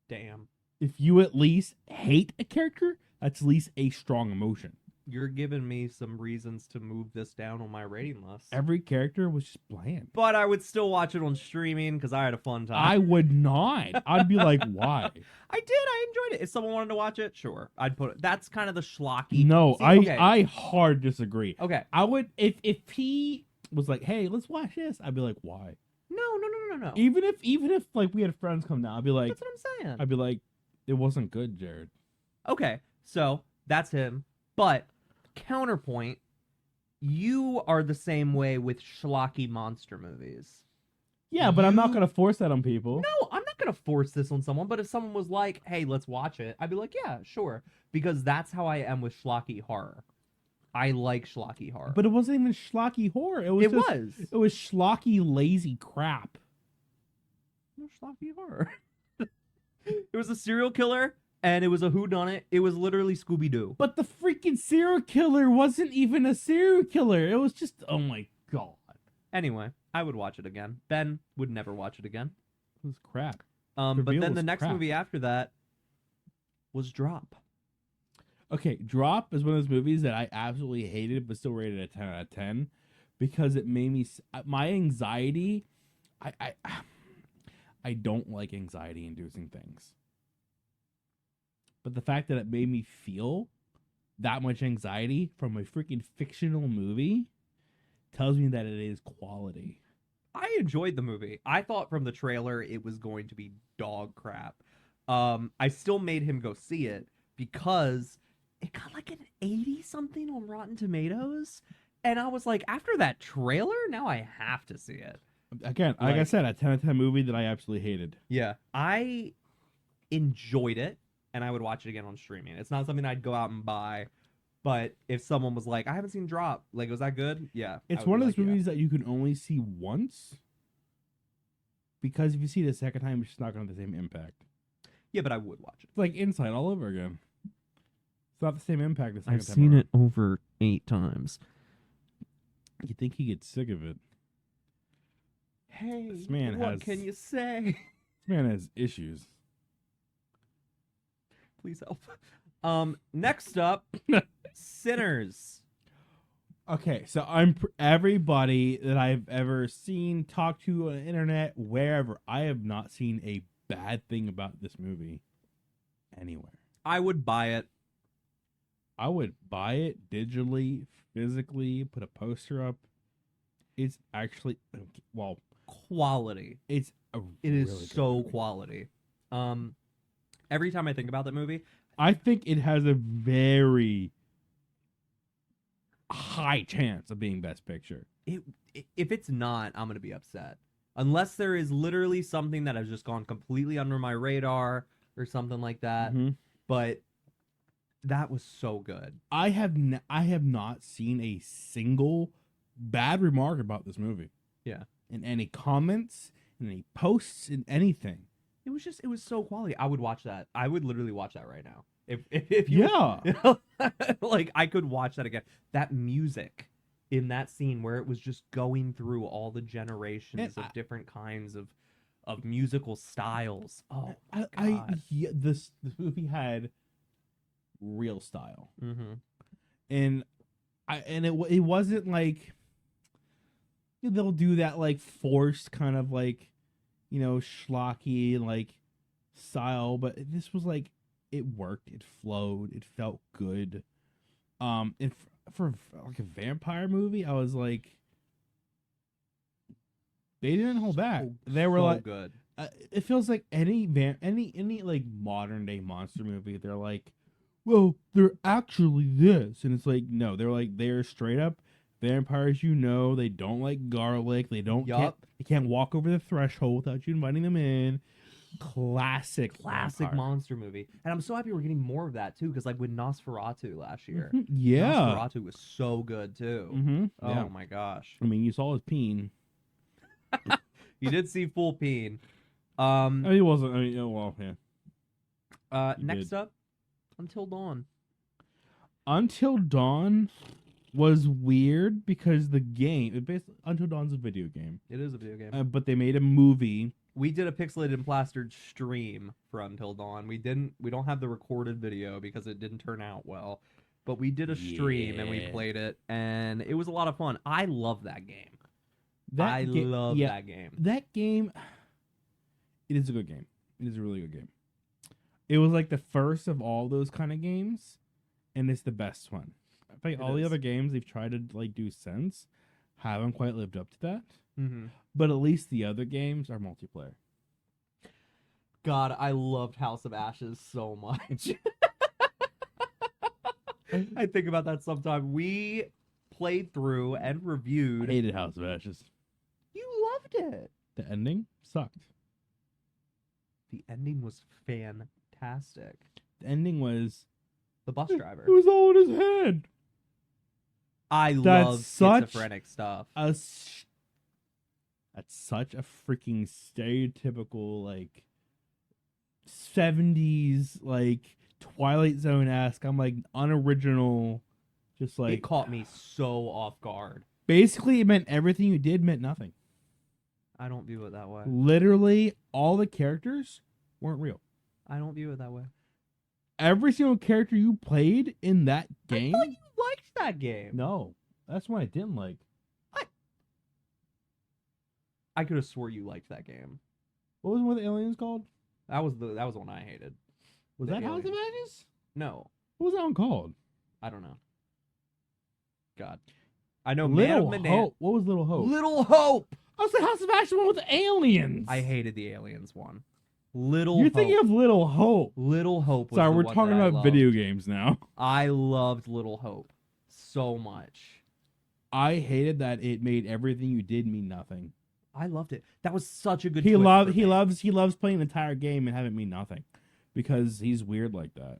Damn. If you at least hate a character, that's at least a strong emotion. You're giving me some reasons to move this down on my rating list. Every character was just bland. But I would still watch it on streaming because I had a fun time. I would not. I'd be like, why? I did. I enjoyed it. If someone wanted to watch it, sure. I'd put it. That's kind of the schlocky. No, See, okay. I hard disagree. Okay. I would if he was like, hey, let's watch this. I'd be like, why? No. Even if like we had friends come down, I'd be like, That's what I'm saying. I'd be like, it wasn't good, Jared. Okay, so that's him. But counterpoint, you are the same way with schlocky monster movies. Yeah, but I'm not You- gonna force that on people. No, I'm not gonna force this on someone. But if someone was like, "Hey, let's watch it," I'd be like, "Yeah, sure," because that's how I am with schlocky horror. I like schlocky horror. But it wasn't even schlocky horror. It was. it just- was It was schlocky, lazy crap. no schlocky horror. It was a serial killer, and it was a whodunit. It was literally Scooby Doo. But the freaking serial killer wasn't even a serial killer. It was just, oh my god, Anyway, I would watch it again. Ben would never watch it again. it was crap. But Reveal then was the next crap. movie after that was Drop. Okay, Drop is one of those movies that I absolutely hated, but still rated a 10 out of 10 because it made me my anxiety. I don't like anxiety-inducing things, but the fact that it made me feel that much anxiety from a freaking fictional movie tells me that it is quality. I enjoyed the movie. I thought from the trailer it was going to be dog crap. I still made him go see it because it got like an 80 something on Rotten Tomatoes. And I was like, after that trailer, now I have to see it. Again, like I Like- said, a 10 out of 10 movie that I absolutely hated. Yeah. I enjoyed it and I would watch it again on streaming. It's not something I'd go out and buy. But if someone was like, I haven't seen Drop, like, was that good? Yeah. It's I would one be of those like, yeah. movies that you can only see once because if you see it a second time, it's just not going to have the same impact. Yeah, but I would watch it. It's like Inside all over again. It's not the same impact the second time around. over 8 times. You think he gets sick of it. Hey, This man what has- can you say? This man has issues. Please help. Next up, Sinners. Okay, so everybody that I've ever seen, talked to on the internet, wherever, I have not seen a bad thing about this movie anywhere. I would buy it. I would buy it digitally, physically, put a poster up. It's actually, well, Quality. it's It is really good so movie. quality. Every time I think about that movie, I think it has a very high chance of being Best Picture. if it's not, I'm gonna be upset. Unless there is literally something that has just gone completely under my radar or something like that. Mhm. But that was so good. I have not seen a single bad remark about this movie. Yeah. In any comments, in any posts, in anything. it was so quality. I would watch that. I would literally watch that right now. If you Yeah. like I could watch that again. That music in that scene where it was just going through all the generations of different kinds of musical styles. Oh my God. This movie had real style, Mm-hmm. and it wasn't like they'll do that like forced kind of like schlocky like style, but this was like it worked, it flowed, it felt good. And for like a vampire movie, I was like, they didn't hold back. They were so like, good. it feels like any like modern day monster movie, they're like, well, they're actually this, and it's like, no, they're straight up vampires. They don't like garlic. They don't Yup. they can't walk over the threshold without you inviting them in. Classic vampire. monster movie. And I'm so happy we're getting more of that too, because like with Nosferatu last year. Yeah. Nosferatu was so good too. Mm-hmm. Oh Yeah. my gosh. I mean, you saw his peen. You did see full peen. He wasn't. I mean, well, yeah. You Next did. up, Until Dawn. Until Dawn was weird because the game, Until Dawn's a video game, It is a video game. but they made a movie. We did a pixelated and plastered stream for Until Dawn. We don't have the recorded video because it didn't turn out well. But we did a stream and we Yeah. played it, and it was a lot of fun. I love that game. That love yeah, that game. That game, it is a good game. It is a really good game. It was like the first of all those kind of games, and it's the best one. I think It all the is. other games they've tried to like do since haven't quite lived up to that. Mm-hmm. But at least the other games are multiplayer. God, I loved House of Ashes so much. I think about that sometime. We played through and I reviewed. hated House of Ashes. You loved it. The ending sucked. The ending was fantastic. The ending was The bus it driver. was all in his head. I That's love such schizophrenic stuff. That's such a freaking stereotypical like 70s like Twilight Zone-esque. I'm like unoriginal, just like It caught me so off guard. basically it meant everything you did meant nothing. I don't view it that way. Literally all the characters weren't real. I don't view it that way. Every single character you played in that game. I thought you liked that game. No, that's what I didn't like. I could have swore you liked that game. What was one of the aliens called? That was the one I hated. Was The that House of aliens. Ashes? No, What was that one called? I don't know. God, I know Man Little of Medan. Hope. What was Little Hope? Little Hope. I was the House of Ashes one with the aliens. I hated the aliens one. Little You're Hope. thinking of Little Hope. Little Hope was Sorry, the we're one talking that I about loved. video games now. I loved Little Hope so much. I hated that it made everything you did mean nothing. I loved it. That was such a good. He twist loves for me. he loves playing an entire game and have it mean nothing, because he's weird like that.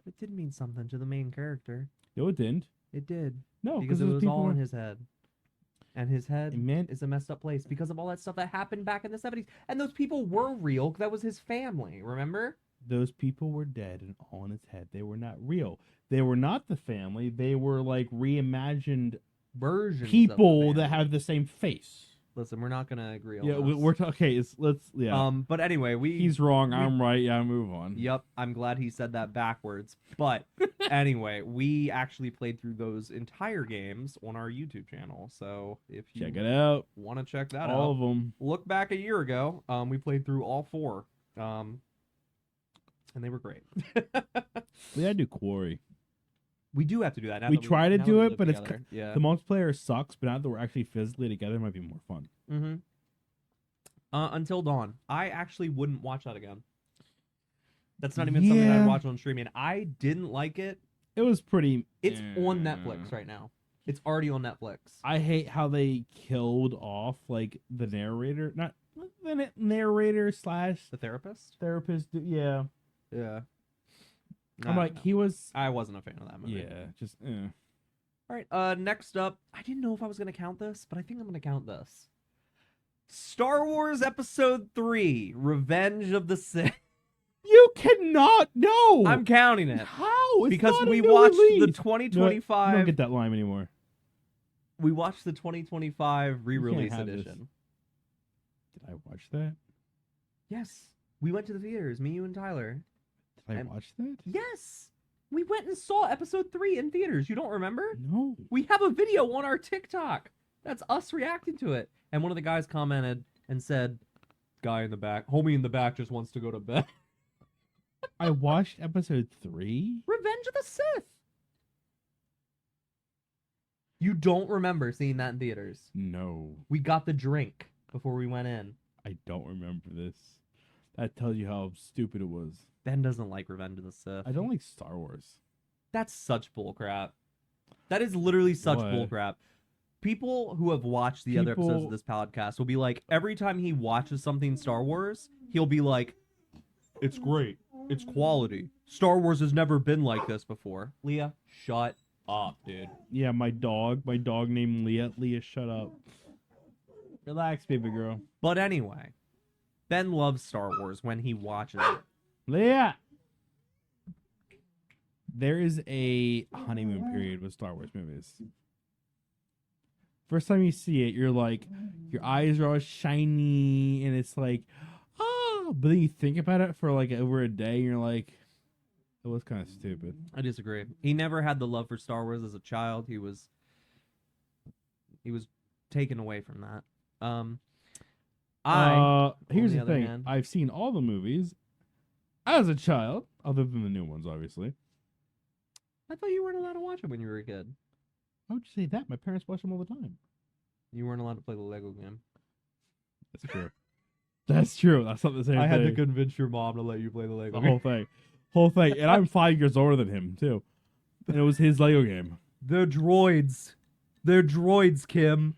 It did mean something to the main character. No, it didn't. It did No, because it those was people all in were- his head, and his head It meant is a messed up place because of all that stuff that happened back in the 70s. And those people were real. That was his family. Remember? those people were dead and all in his head. They were not real. They were not the family. They were like reimagined Versions. of the people that family. have the same face. Listen, we're not gonna agree on Yeah, this. we're okay. Let's But anyway, He's wrong. I'm right. Yeah, move on. Yep, I'm glad he said that backwards. But anyway, we actually played through those entire games on our YouTube channel. So if you Check it out. want to check that All out, of them. look back a year ago. We played through all 4. And they were great. We gotta do Quarry. We do have to do that. now We that try to now do that we it, live but it's together. Yeah. The multiplayer sucks, but now that we're actually physically together, it might be more fun. Mm-hmm. Until Dawn. I actually wouldn't watch that again. That's not even something Yeah. I'd watch on streaming. I didn't like it. It was pretty. It's on Netflix right now. It's already on Netflix. I hate how they killed off like the narrator, not the narrator slash The Therapist? therapist. Yeah, Yeah. I'm like he was. I wasn't a fan of that movie. Yeah, just. All right. Next up, I didn't know if I was gonna count this, but I think I'm gonna count this. Star Wars Episode 3, Revenge of the Sith. You cannot know. I'm counting it. How? It's Because not a we new watched release. the No, 2025. I don't get that line anymore. We watched the 2025 re-release have this. edition. Did I watch that? Yes. We went to the theaters, me, you, and Tyler. Did I And- watch that? Yes. We went and saw Episode 3 in theaters. You don't remember? No. We have a video on our TikTok. That's us reacting to it. And one of the guys commented and said, "Guy in the back, homie in the back just wants to go to bed." I watched episode 3. Revenge of the Sith. You don't remember seeing that in theaters. No, We got the drink before we went in. I don't remember this. That tells you how stupid it was. Ben doesn't like Revenge of the Sith. I don't like Star Wars. That's such bullcrap. That is literally such What? bullcrap. People who have watched the other episodes of People- this podcast will be like, every time he watches something Star Wars, he'll be like, "It's great. It's quality. Star Wars has never been like this before." Leah, shut up, dude. Yeah, my dog named Leah. Leah, shut up. Relax, baby girl. But anyway, Ben loves Star Wars when he watches it. Leah! There is a honeymoon period with Star Wars movies. First time you see it, you're like, your eyes are all shiny, and it's like, oh. But then you think about it for like over a day, and you're like, it was kind of stupid. I disagree. He never had the love for Star Wars as a child. He was taken away from that. Here's the the other thing. hand- I've seen all the movies as a child, other than the new ones, obviously. I thought you weren't allowed to watch it when you were a kid. How would you say that? My parents watch them all the time. You weren't allowed to play the Lego game. That's true. That's true. That's not the same thing. convince your mom to let you play the Lego The whole thing. And I'm 5 years older than him, too. And it was his Lego game. They're droids. They're droids, Kim.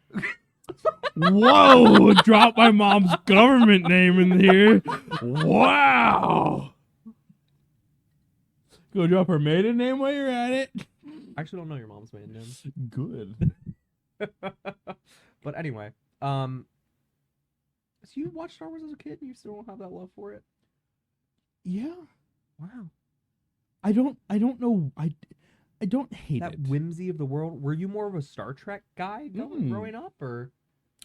Whoa! Drop my mom's government name in here. Wow! Go drop her maiden name while you're at it. I actually don't know your mom's maiden name. Good. But anyway, so you watched Star Wars as a kid and you still don't have that love for it? Yeah. Wow. I don't know. I don't hate That it. whimsy of the world. Were you more of a Star Trek guy growing up, or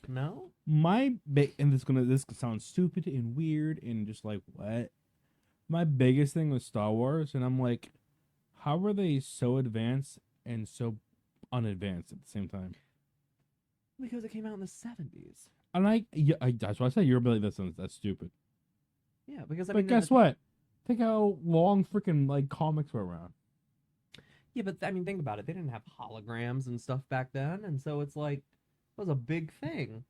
no? And this sounds stupid and weird and just like what? My biggest thing was Star Wars, and I'm like, how are they so advanced and so unadvanced at the same time? Because it came out in the 70s. And that's why I said you're really that's stupid. Yeah, because I But mean, guess what? Think how long freaking like comics were around. Yeah, but I mean, think about it. They didn't have holograms and stuff back then, and so it's like it was a big thing.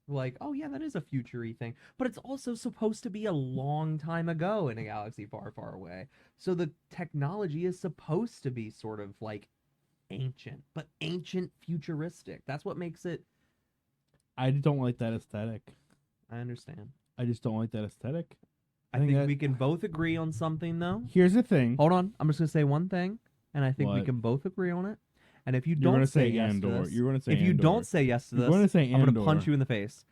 Like, oh yeah, that is a future-y thing, but it's also supposed to be a long time ago in a galaxy far, far away. So the technology is supposed to be sort of like ancient, but ancient futuristic. That's what makes it. I just don't like that aesthetic. I understand. I just don't like that aesthetic. I think that- we can both agree on something, though. Here's the thing. Hold on, I'm just gonna say one thing, and I think we What? can both agree on it. And if you You're don't gonna say say yes Andor. to this, You're gonna say if you Andor. don't say yes to You're this, gonna say I'm gonna Andor. punch you in the face.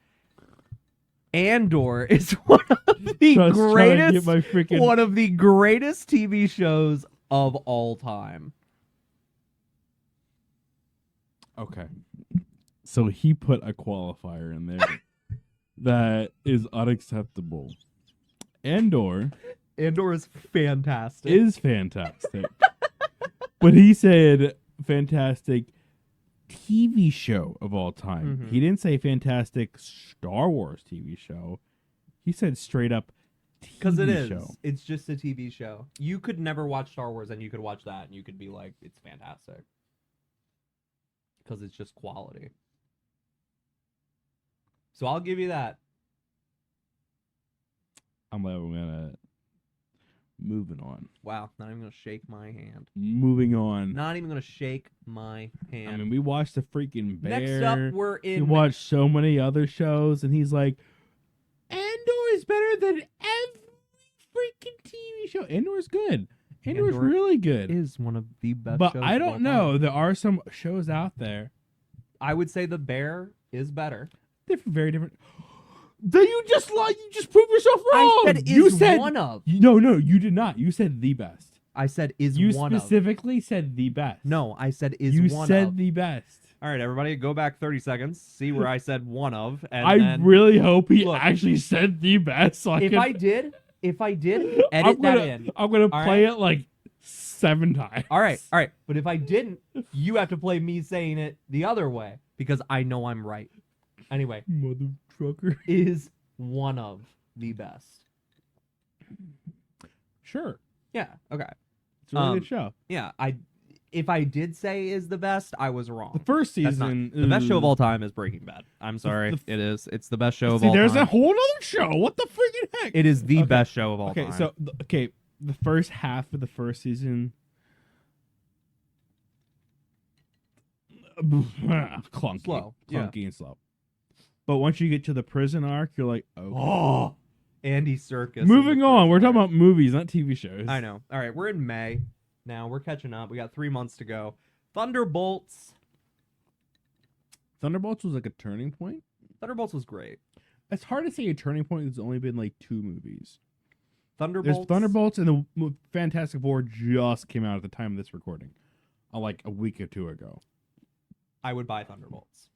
Andor is one of the Just trying to greatest, get my freaking one of the greatest TV shows of all time. Okay. So he put a qualifier in there that is unacceptable. Andor Andor is fantastic. is fantastic. But he said fantastic TV show of all time. Mhm. He didn't say fantastic Star Wars TV show. He said straight up Because it TV is. show. It's just a TV show. You could never watch Star Wars and you could watch that and you could be like, it's fantastic. Because it's just quality. So I'll give you that. I'm like, moving on. Wow, not even gonna shake my hand. Moving on. Not even gonna shake my hand. I mean, we watched the freaking Bear. Next up, we're He in. watched so many other shows, and he's like, Andor is better than every freaking TV show. Andor's good. Andor's Andor really good. Is one of the best. But shows I of all don't time. know. There are some shows out there. I would say The Bear is better. They're very different. Then you just lied. You just proved yourself wrong. I said you is said one of. no, you did not. You said the best. I said is You one of. specifically said the best. No, I said is you one said of. the best. All right, everybody, go back 30 seconds. See where I said one of, and I then really hope he Look. actually said the best. So if I did, edit I'm gonna, that in. I'm gonna All play right? it like 7 times. All right. But if I didn't, you have to play me saying it the other way because I know I'm right. Anyway, Mother trucker. is one of the best. Sure. Yeah. Okay. It's a really good show. Yeah. If I did say is the best, I was wrong. The first That's not- season. the best show of all time is Breaking Bad. I'm sorry. the- It is. It's the best show of See, all there's time. a whole other show. What the freaking heck? It is the Okay. best show of all Okay, time. so the first half of the first season, clunky, Slow, yeah. clunky and slow. But once you get to the prison arc, you're like, okay. Oh, Andy Serkis. Moving on, we're talking about movies, not TV shows. I know. All right, we're in May now. We're catching up. We got 3 months to go. Thunderbolts. Thunderbolts was like a turning point. Thunderbolts was great. It's hard to say a turning point. There's only been like 2 movies. Thunderbolts. There's Thunderbolts and the Fantastic Four just came out at the time of this recording, like a week or 2 ago. I would buy Thunderbolts.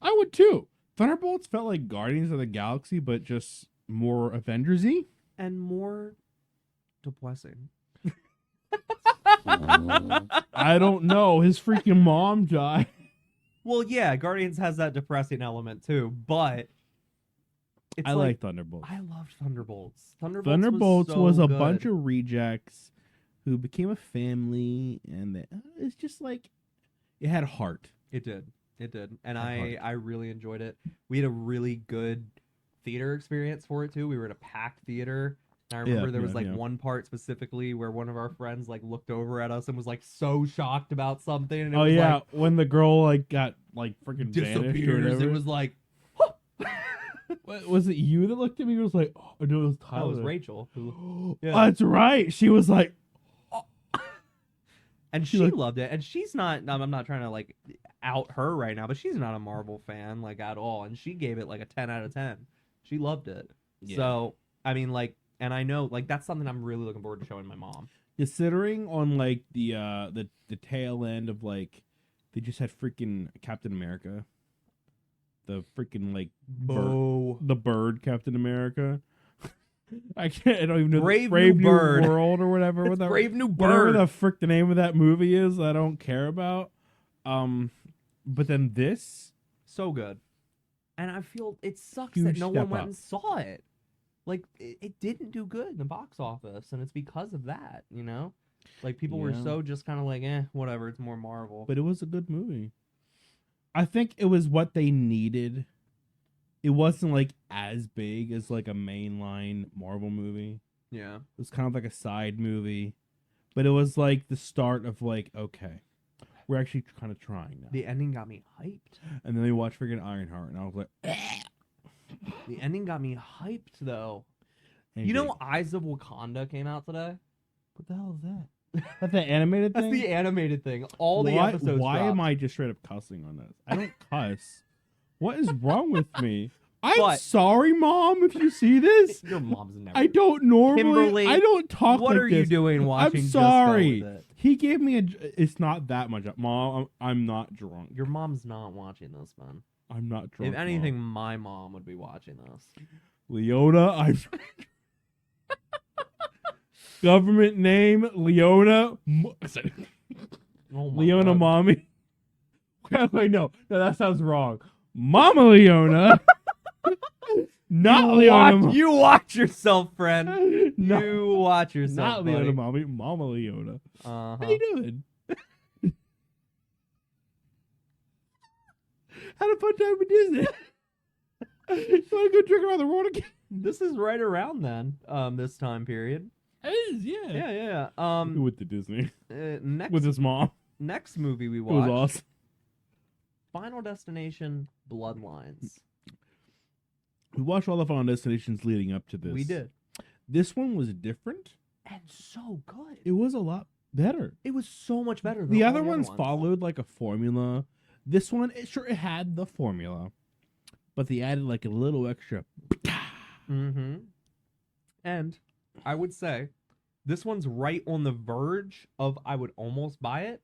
I would too. Thunderbolts felt like Guardians of the Galaxy, but just more Avengers-y. And more depressing. I don't know. His freaking mom died. Well, yeah, Guardians has that depressing element too, but it's I like Thunderbolts. I loved Thunderbolts. Thunderbolts was so a good. bunch of rejects who became a family, and it's just like it had heart. It did. It did. And Had I really enjoyed it. We had a really good theater experience for it too. We were at a packed theater. And I remember there was like one part specifically where one of our friends like looked over at us and was like so shocked about something. And it Oh was yeah, like, when the girl like got like freaking vanished or disappears. whatever. It was like Was it you that looked at me? It was like, oh no, it was Tyler. that was Rachel. Who, yeah. That's right. She was like, And She she looked- loved it. And she's not. I'm not trying to like out her right now, but she's not a Marvel fan like at all. And she gave it like a 10 out of 10. She loved it. Yeah. So I mean, like, and I know like that's something I'm really looking forward to showing my mom. considering on like the tail end of like they just had freaking Captain America, the freaking like the bird Captain America. I don't even know. Brave Brave New New Bird. World or whatever. It's what that- Brave New Whatever Bird. the frick the name of that movie is, I don't care about. But then this, So good. And I feel it sucks Huge that no one step went up. and saw it. Like it didn't do good in the box office, and it's because of that, you know? Like people were Yeah. so just kind of like, whatever, it's more Marvel. but it was a good movie. I think it was what they needed. It wasn't like as big as like a mainline Marvel movie. yeah. It was kind of like a side movie, but it was like the start of like, okay, we're actually kind of trying now. The ending got me hyped. And then we watched freaking Ironheart, and I was like, The ending got me hyped though. and You know, like, Eyes of Wakanda came out today. what the hell is that? That's the animated That's thing. the animated thing. All the episodes. Why dropped. am I just straight up cussing on this? I don't cuss. What is wrong with me? I'm But- sorry, Mom, if you see this. Your mom's never. I don't normally. Kimberly, I don't talk What like are this. you doing watching? I'm Just Go sorry. With It? He gave me a. It's not that much, Mom. I'm not drunk. Your mom's not watching this, man. I'm not drunk. If anything, my mom would be watching this. Leona. I'm. Government name Leona. Oh my Leona, God. mommy. Wait, no, that sounds wrong. Mama Leona. Not Leona. You watch yourself, friend. No, You watch yourself. not buddy. Leona, mommy. Mama Leona. Uh-huh. How you doing? Had a fun time with Disney. You want to go drink around the world again? This is right around then. This time period. It is, yeah. Yeah. He went to Disney Next with his mom. next movie we It was watched. awesome. Final Destination: Bloodlines. We watched all the Final Destinations leading up to this. We did, This one was different. and so good. It was a lot better. It was so much better. Than The all other ones followed like a formula. This one, it had the formula, but they added like a little extra. Mm-hmm. And I would say this one's right on the verge of I would almost buy it,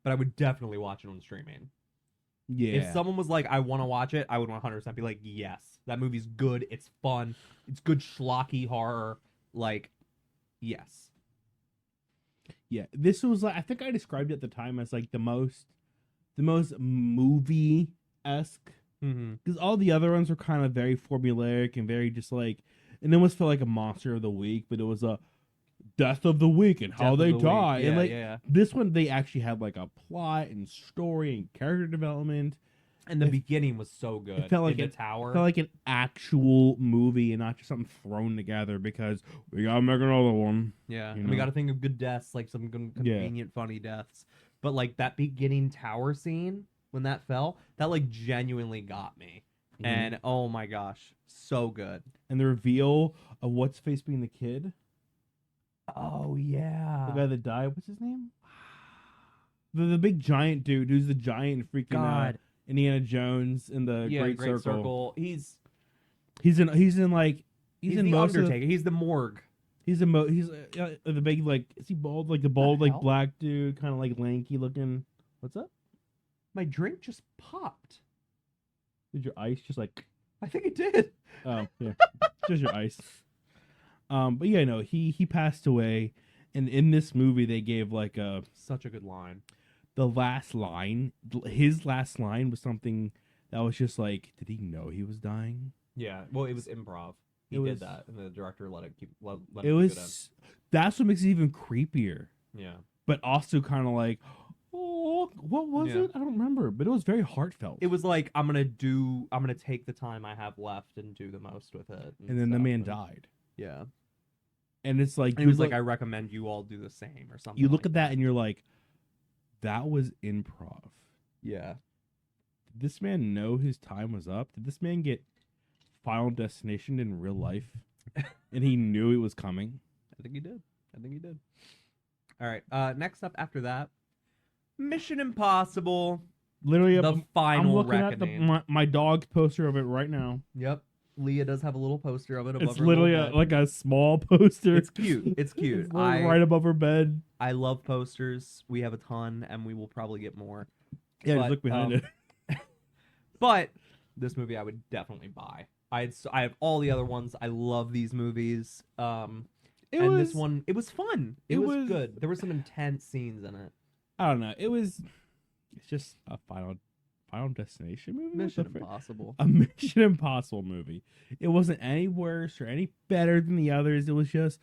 but I would definitely watch it on streaming. Yeah. If someone was like, I want to watch it, I would 100% be like, yes, that movie's good. It's fun. It's good schlocky horror. Like, yes. Yeah, this was like I think I described it at the time as like the most movie esque Mm-hmm. because all the other ones were kind of very formulaic and very just like, and it almost felt like a monster of the week, but it was a death of the week and how they die, and like this one they actually had like a plot and story and character development. And the beginning was so good. It felt like the tower. It felt like an actual movie and not just something thrown together because we gotta make another one. Yeah, you and we know? got to think of good deaths, like some convenient, funny deaths. But like that beginning tower scene when that fell, that like genuinely got me. Mhm. And oh my gosh, so good. And the reveal of what's face being the kid, Oh yeah, the guy that died. What's his name? The big giant dude who's the giant freaking God. Indiana Jones in the Great Circle. He's He's in like he's in the most Undertaker. He's the morgue. he's the big like is he bald like the bald The like hell? black dude kind of like lanky looking. What's up? My drink just popped. Did your ice just like? I think it did. Oh yeah, just your ice. But yeah, no, he passed away, and in this movie they gave like Such a good line. the last line. His last line was something that was just like, did he know he was dying? Yeah, well, it was improv. He It did was- that, and the director let it keep. Let It him keep in. was. That's what makes it even creepier, Yeah. but also kind of like, oh, what was Yeah. it? I don't remember, but it was very heartfelt. It was like I'm gonna take the time I have left and do the most with it. and then the stuff, man and- died, Yeah. and it's like And he you was like, look- I recommend you all do the same or something. you look like at that and you're like, that was improv. Yeah. Did this man know his time was up? Did this man get Final Destination in real life, and he knew it was coming? I think he did. All right. Next up after that, Mission Impossible: Literally, The I'm Final looking Reckoning. at my dog's poster of it right now. Yep. Leah does have a little poster of it above It's her literally little bed. like a small poster. It's cute. It's cute. It's literally right above her bed. I love posters. We have a ton, and we will probably get more. Yeah, But, just look behind it. But this movie I would definitely buy. I have all the other ones. I love these movies. This one, it was fun. It was good. There were some intense scenes in it. I don't know. It's just a Final Destination movie. What Mission the frick? Impossible. A Mission Impossible movie. It wasn't any worse or any better than the others. It was just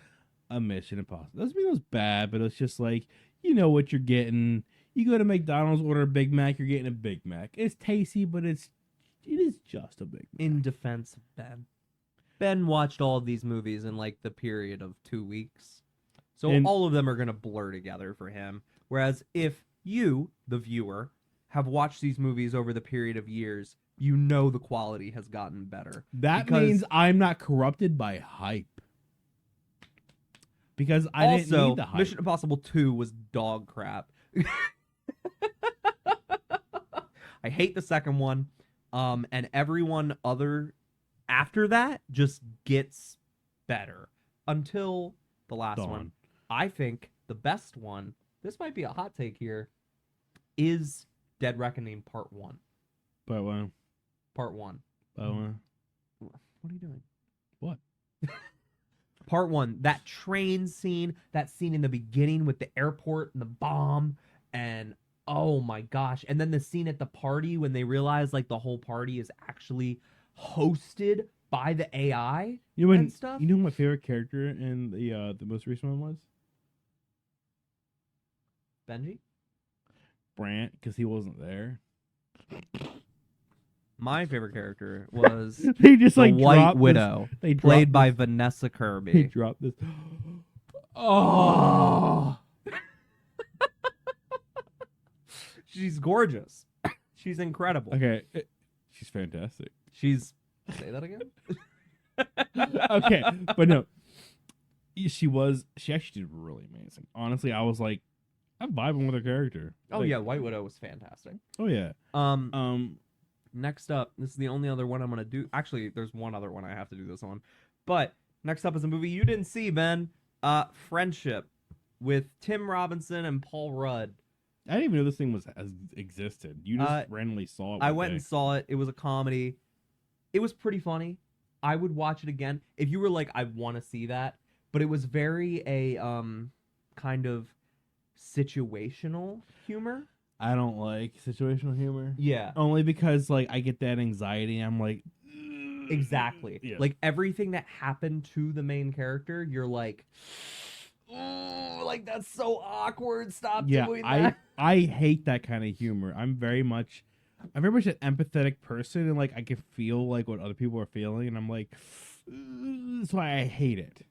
a Mission Impossible. Doesn't mean it was bad, but it's just like, you know what you're getting. You go to McDonald's, order a Big Mac, you're getting a Big Mac. It's tasty, but it is just a Big Mac. In defense of Ben. Ben watched all of these movies in like the period of 2 weeks. So And- all of them are going to blur together for him. Whereas if you, the viewer, have watched these movies over the period of years, you know the quality has gotten better. That because- means I'm not corrupted by hype. Because I didn't Also, need the hype. Mission Impossible 2 was dog crap. I hate the second one. And everyone other after that just gets better until the last Dawn. one. I think the best one, this might be a hot take here, is Dead Reckoning Part 1. But Part 1. but What are you doing? What? Part 1, that train scene, that scene in the beginning with the airport and the bomb, and oh my gosh. And then the scene at the party when they realize like the whole party is actually hosted by the AI you know and stuff. you know who my favorite character in the most recent one was? Benji? Brant, because he wasn't there. My favorite character was They just the like White dropped this- Widow, they played dropped by this- Vanessa They Kirby. dropped this. Oh, She's gorgeous. She's incredible. okay. She's fantastic. She's say that again? Okay, but no, she actually did really amazing. Honestly, I was like, I'm vibing with her character. Oh Like, yeah, White Widow was fantastic. Oh yeah. Next up, this is the only other one I'm gonna do. Actually, there's one other one I have to do this on. But next up is a movie you didn't see, Ben. Friendship with Tim Robinson and Paul Rudd. I didn't even know this thing has existed. You just randomly saw it. I went and saw it. It was a comedy. It was pretty funny. I would watch it again if you were like, I want to see that. But it was very a kind of situational humor. I don't like situational humor. Yeah. Only because like I get that anxiety. I'm like, Exactly. Yeah. Like everything that happened to the main character, you're like, oh, like that's so awkward. Stop doing that. I hate that kind of humor. I'm very much an empathetic person, and like I can feel like what other people are feeling, and I'm like, that's why I hate it.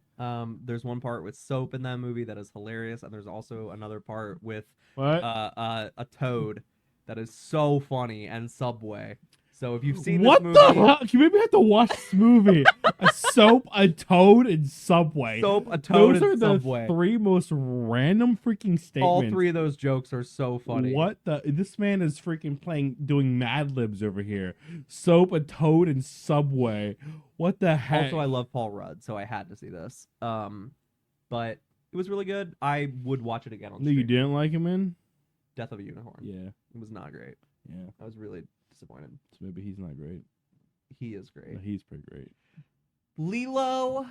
There's one part with soap in that movie that is hilarious, and there's also another part with What? a toad that is so funny, and Subway. So if you've seen What this the movie, hell? You made me have to watch this movie. A soap, a toad, and Subway. soap, a toad, Those are and the Subway. three most random freaking statements. All three of those jokes are so funny. What the? This man is freaking doing Mad Libs over here. Soap, a toad, and Subway. What the heck? Also, I love Paul Rudd, so I had to see this. But it was really good. I would watch it again on No, you stream. didn't like him in? Death of a Unicorn. Yeah, It was not great. yeah. I was really disappointed. So maybe he's not great. He is great. No, he's pretty great. Lilo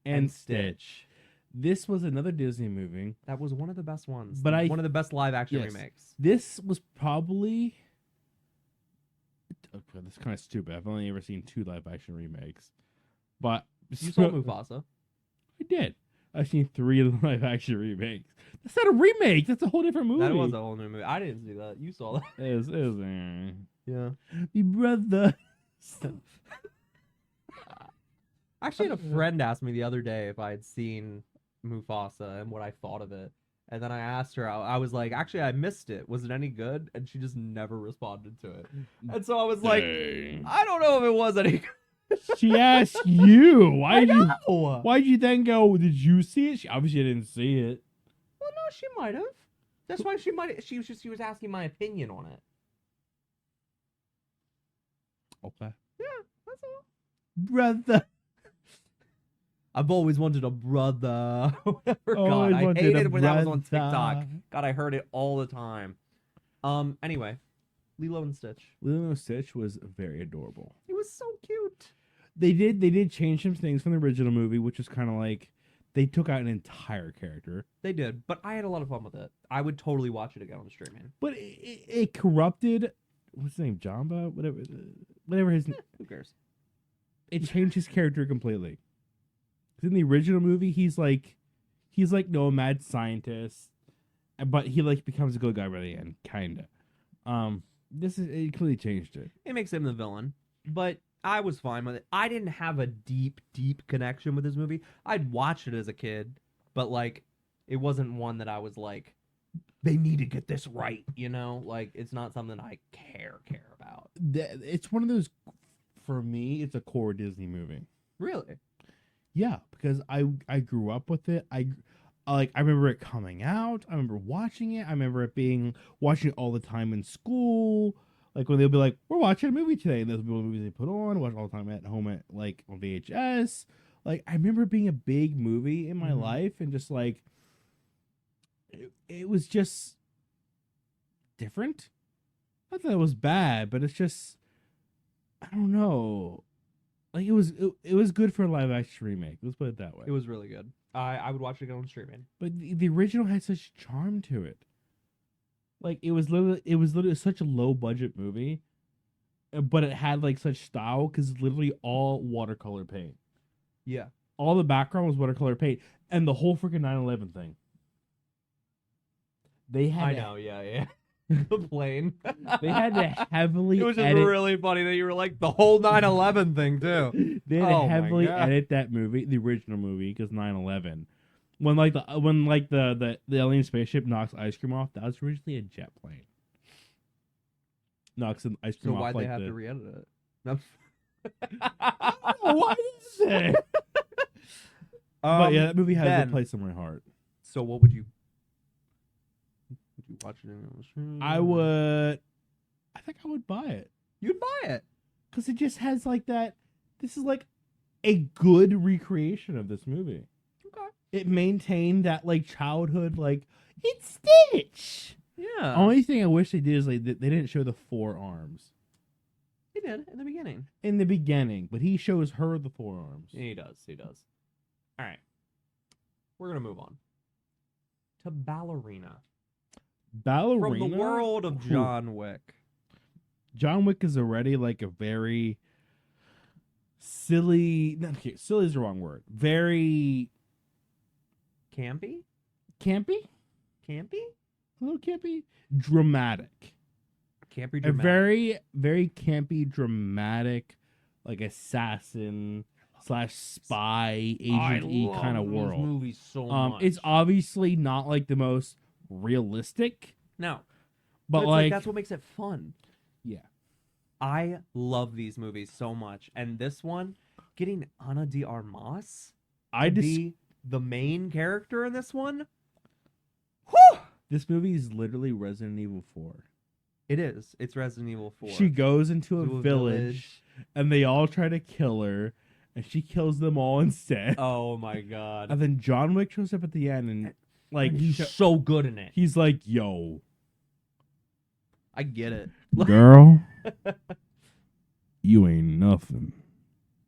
And Stitch. This was another Disney movie. That was one of the best ones. But one of the best live action Yes. remakes. This was probably. Okay, this is kind of stupid. I've only ever seen 2 live action remakes, but You saw Mufasa. I did. I've seen 3 live action remakes. That's not a remake. That's a whole different movie. That was a whole new movie. I didn't see that. You saw that. It was Yeah. me brother. Actually, had a friend asked me the other day if I had seen Mufasa and what I thought of it. And then I asked her, I was like, actually, I missed it. Was it any good? And she just never responded to it. And so I was like, Dang. I don't know if it was any good. She asked you. Why'd you? Well, Why'd you then go? Did you see it? She obviously didn't see it. no, she might have. That's why she might. She was asking my opinion on it. Okay, Yeah, that's all. brother. I've always wanted a brother. Whatever. God, Always I wanted hated a when that was on TikTok. brother. God, I heard it all the time. Anyway, Lilo and Stitch. Lilo and Stitch was very adorable. It was so cute. They did change some things from the original movie, which is kind of like they took out an entire character, They did, but I had a lot of fun with it. I would totally watch it again on streaming. but it corrupted. What's his name? Jamba, whatever his. Who cares? It changed his character completely. 'Cause in the original movie, he's like no mad scientist, but he like becomes a good guy by the end, kinda. This is it completely changed it. It makes him the villain, but I was fine with it. I didn't have a deep connection with this movie. I'd watch it as a kid, but like, it wasn't one that I was like, they need to get this right, you know? Like, it's not something I care about. It's one of those. For me, it's a core Disney movie. Really? Yeah, because I grew up with it. I remember it coming out. I remember watching it. I remember watching it all the time in school. Like when they'll be like, "We're watching a movie today," and those will be the movies they put on. Watch all the time at home on VHS. Like I remember it being a big movie in my Mhm. life, and just like it was just different. Not that it was bad, but it's just I don't know. Like it was good for a live action remake. Let's put it that way. It was really good. I would watch it again on streaming. But the original had such charm to it. Like it was literally such a low budget movie, but it had like such style because it's literally all watercolor paint. Yeah. All the background was watercolor paint, and the whole freaking 9/11 thing. They had I to- know, yeah. The plane. They had to heavily It was just edit. really funny that you were like the whole 9/11 thing too. They had Oh to my heavily God. edit that movie, the original movie, because 9/11. When the alien spaceship knocks ice cream off, that was originally a jet plane. Knocks an ice So cream off. why'd like they have the, to re-edit it? No. Why is it? But yeah, that movie has Ben, a place in my heart. So what would you watch it in? I would. I think I would buy it. You'd buy it. because it just has like that. This is like a good recreation of this movie. Okay. It maintained that like childhood, like it's Stitch. Yeah. Only thing I wish they did is like they didn't show the forearms He did in the beginning. in the beginning, but he shows her the forearms. He does. He does. All right. We're gonna move on to Ballerina Ballerina from the world of Ooh. John Wick. John Wick is already like a very silly. No, okay, silly is the wrong word. Very Campy? campy, Campy? a little campy, dramatic. Campy A dramatic. very, very campy, dramatic, like assassin / spy agent y kind of world. Movies so much. It's obviously not like the most realistic, no, but it's like, that's what makes it fun. yeah, I love these movies so much, and this one, getting Ana de Armas I to just be the main character in this one. Whew! this movie is literally Resident Evil 4. It is. It's Resident Evil 4. She goes into a To village, and they all try to kill her, and she kills them all instead. Oh my god! And then John Wick shows up at the end, and like And he's so good in it. he's like, "Yo, I get it. girl, you ain't nothing,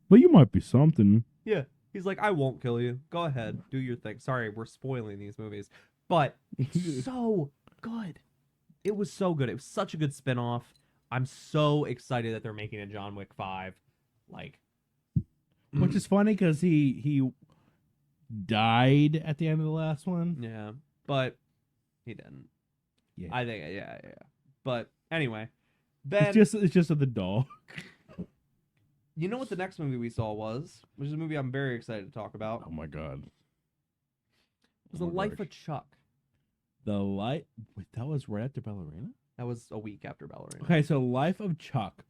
but you might be something." Yeah. He's like, I won't kill you. Go ahead, do your thing. Sorry, we're spoiling these movies, but it's so good. It was so good. It was such a good spinoff. I'm so excited that they're making a John Wick 5. Like, Which is funny because he died at the end of the last one. yeah, but he didn't. Yeah. I think, yeah. But anyway, then It's just of the doll. you know what the next movie we saw was, which is a movie I'm very excited to talk about. Oh my god. It was The Life of Chuck. The light. Wait, that was right after Ballerina. That was a week after Ballerina. Okay, so Life of Chuck.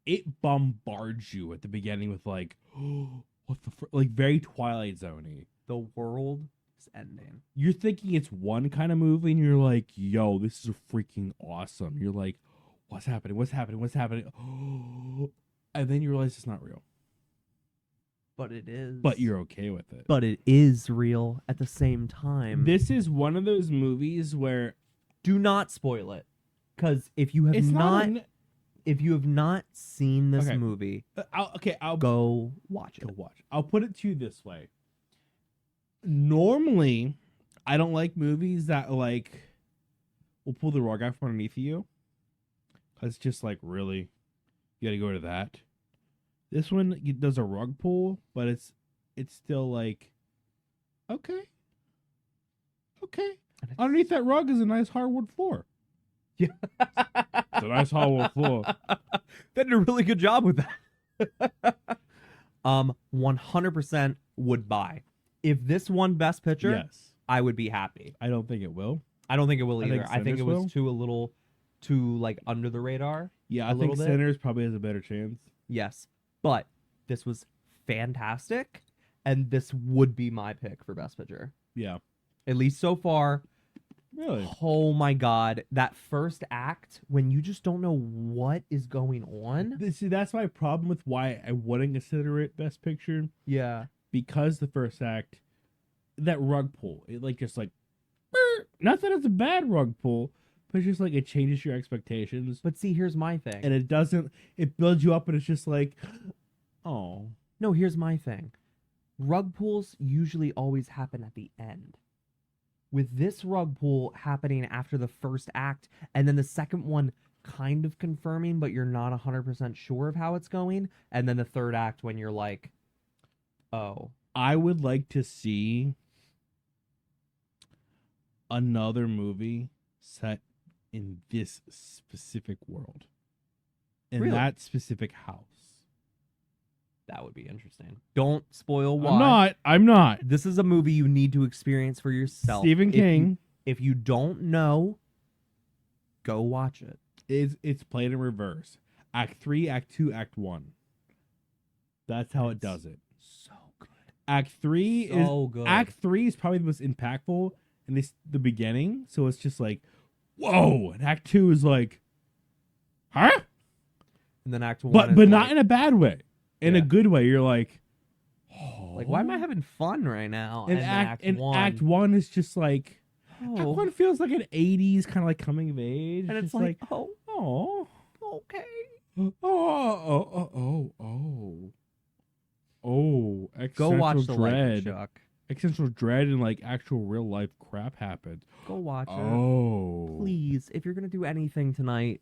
It bombards you at the beginning with like, what the like very Twilight Zone-y. The world is ending. You're thinking it's one kind of movie, and you're like, yo, this is freaking awesome. You're like, what's happening? What's happening? What's happening? And then you realize it's not real. But it is. But you're okay with it. But it is real at the same time. This is one of those movies where Do not spoil it, because if you have it's not, not. if you have not seen this Okay. movie, I'll go watch it. go watch. I'll put it to you this way. Normally, I don't like movies that like will pull the rug out from underneath you. It's just like, really, you got to go to that. This one it does a rug pull, but it's still like, okay. Underneath that rug is a nice hardwood floor. Yeah. It's a nice hardwood floor. They did a really good job with that. 100% would buy. If this won Best Picture, Yes. I would be happy. I don't think it will. I don't think it will I either. think I think it Sinners was too like under the radar. Yeah, A I think little bit. Sinners probably has a better chance. Yes. But this was fantastic, and this would be my pick for Best Picture. Yeah. At least so far. Really? Oh my god, that first act when you just don't know what is going on. See, that's my problem with why I wouldn't consider it Best Picture, Yeah. because the first act, that rug pull, it like just like, not that it's a bad rug pull, but it's just like it changes your expectations, But see, here's my thing. and it doesn't. It builds you up, and it's just like, oh, No, here's my thing. Rug pulls usually always happen at the end. With this rug pull happening after the first act, and then the second one kind of confirming, but you're not 100% sure of how it's going, and then the third act when you're like, oh. I would like to see another movie set in this specific world, in Really? that specific house. That would be interesting. Don't spoil why. I'm not. This is a movie you need to experience for yourself. Stephen If you- King. If you don't know, go watch it. It's played in reverse. Act 3, Act 2, Act 1. That's how it does it. So good. Act 3 So good. Act 3 is probably the most impactful in the beginning. So it's just like, whoa. And Act 2 is like, huh? and then Act 1 but is not like, in a bad way. In a Yeah. good way. You're like, why am I having fun right now? And then Act 1. One, Act 1 is just like, Act oh, 1 feels like an 80s kind of like coming of age. and it's just like, oh, oh, okay. oh, Go watch existential The Life of dread. Chuck. Existential dread and like actual real life crap happened. Go watch it. Oh, Please, if you're gonna do anything tonight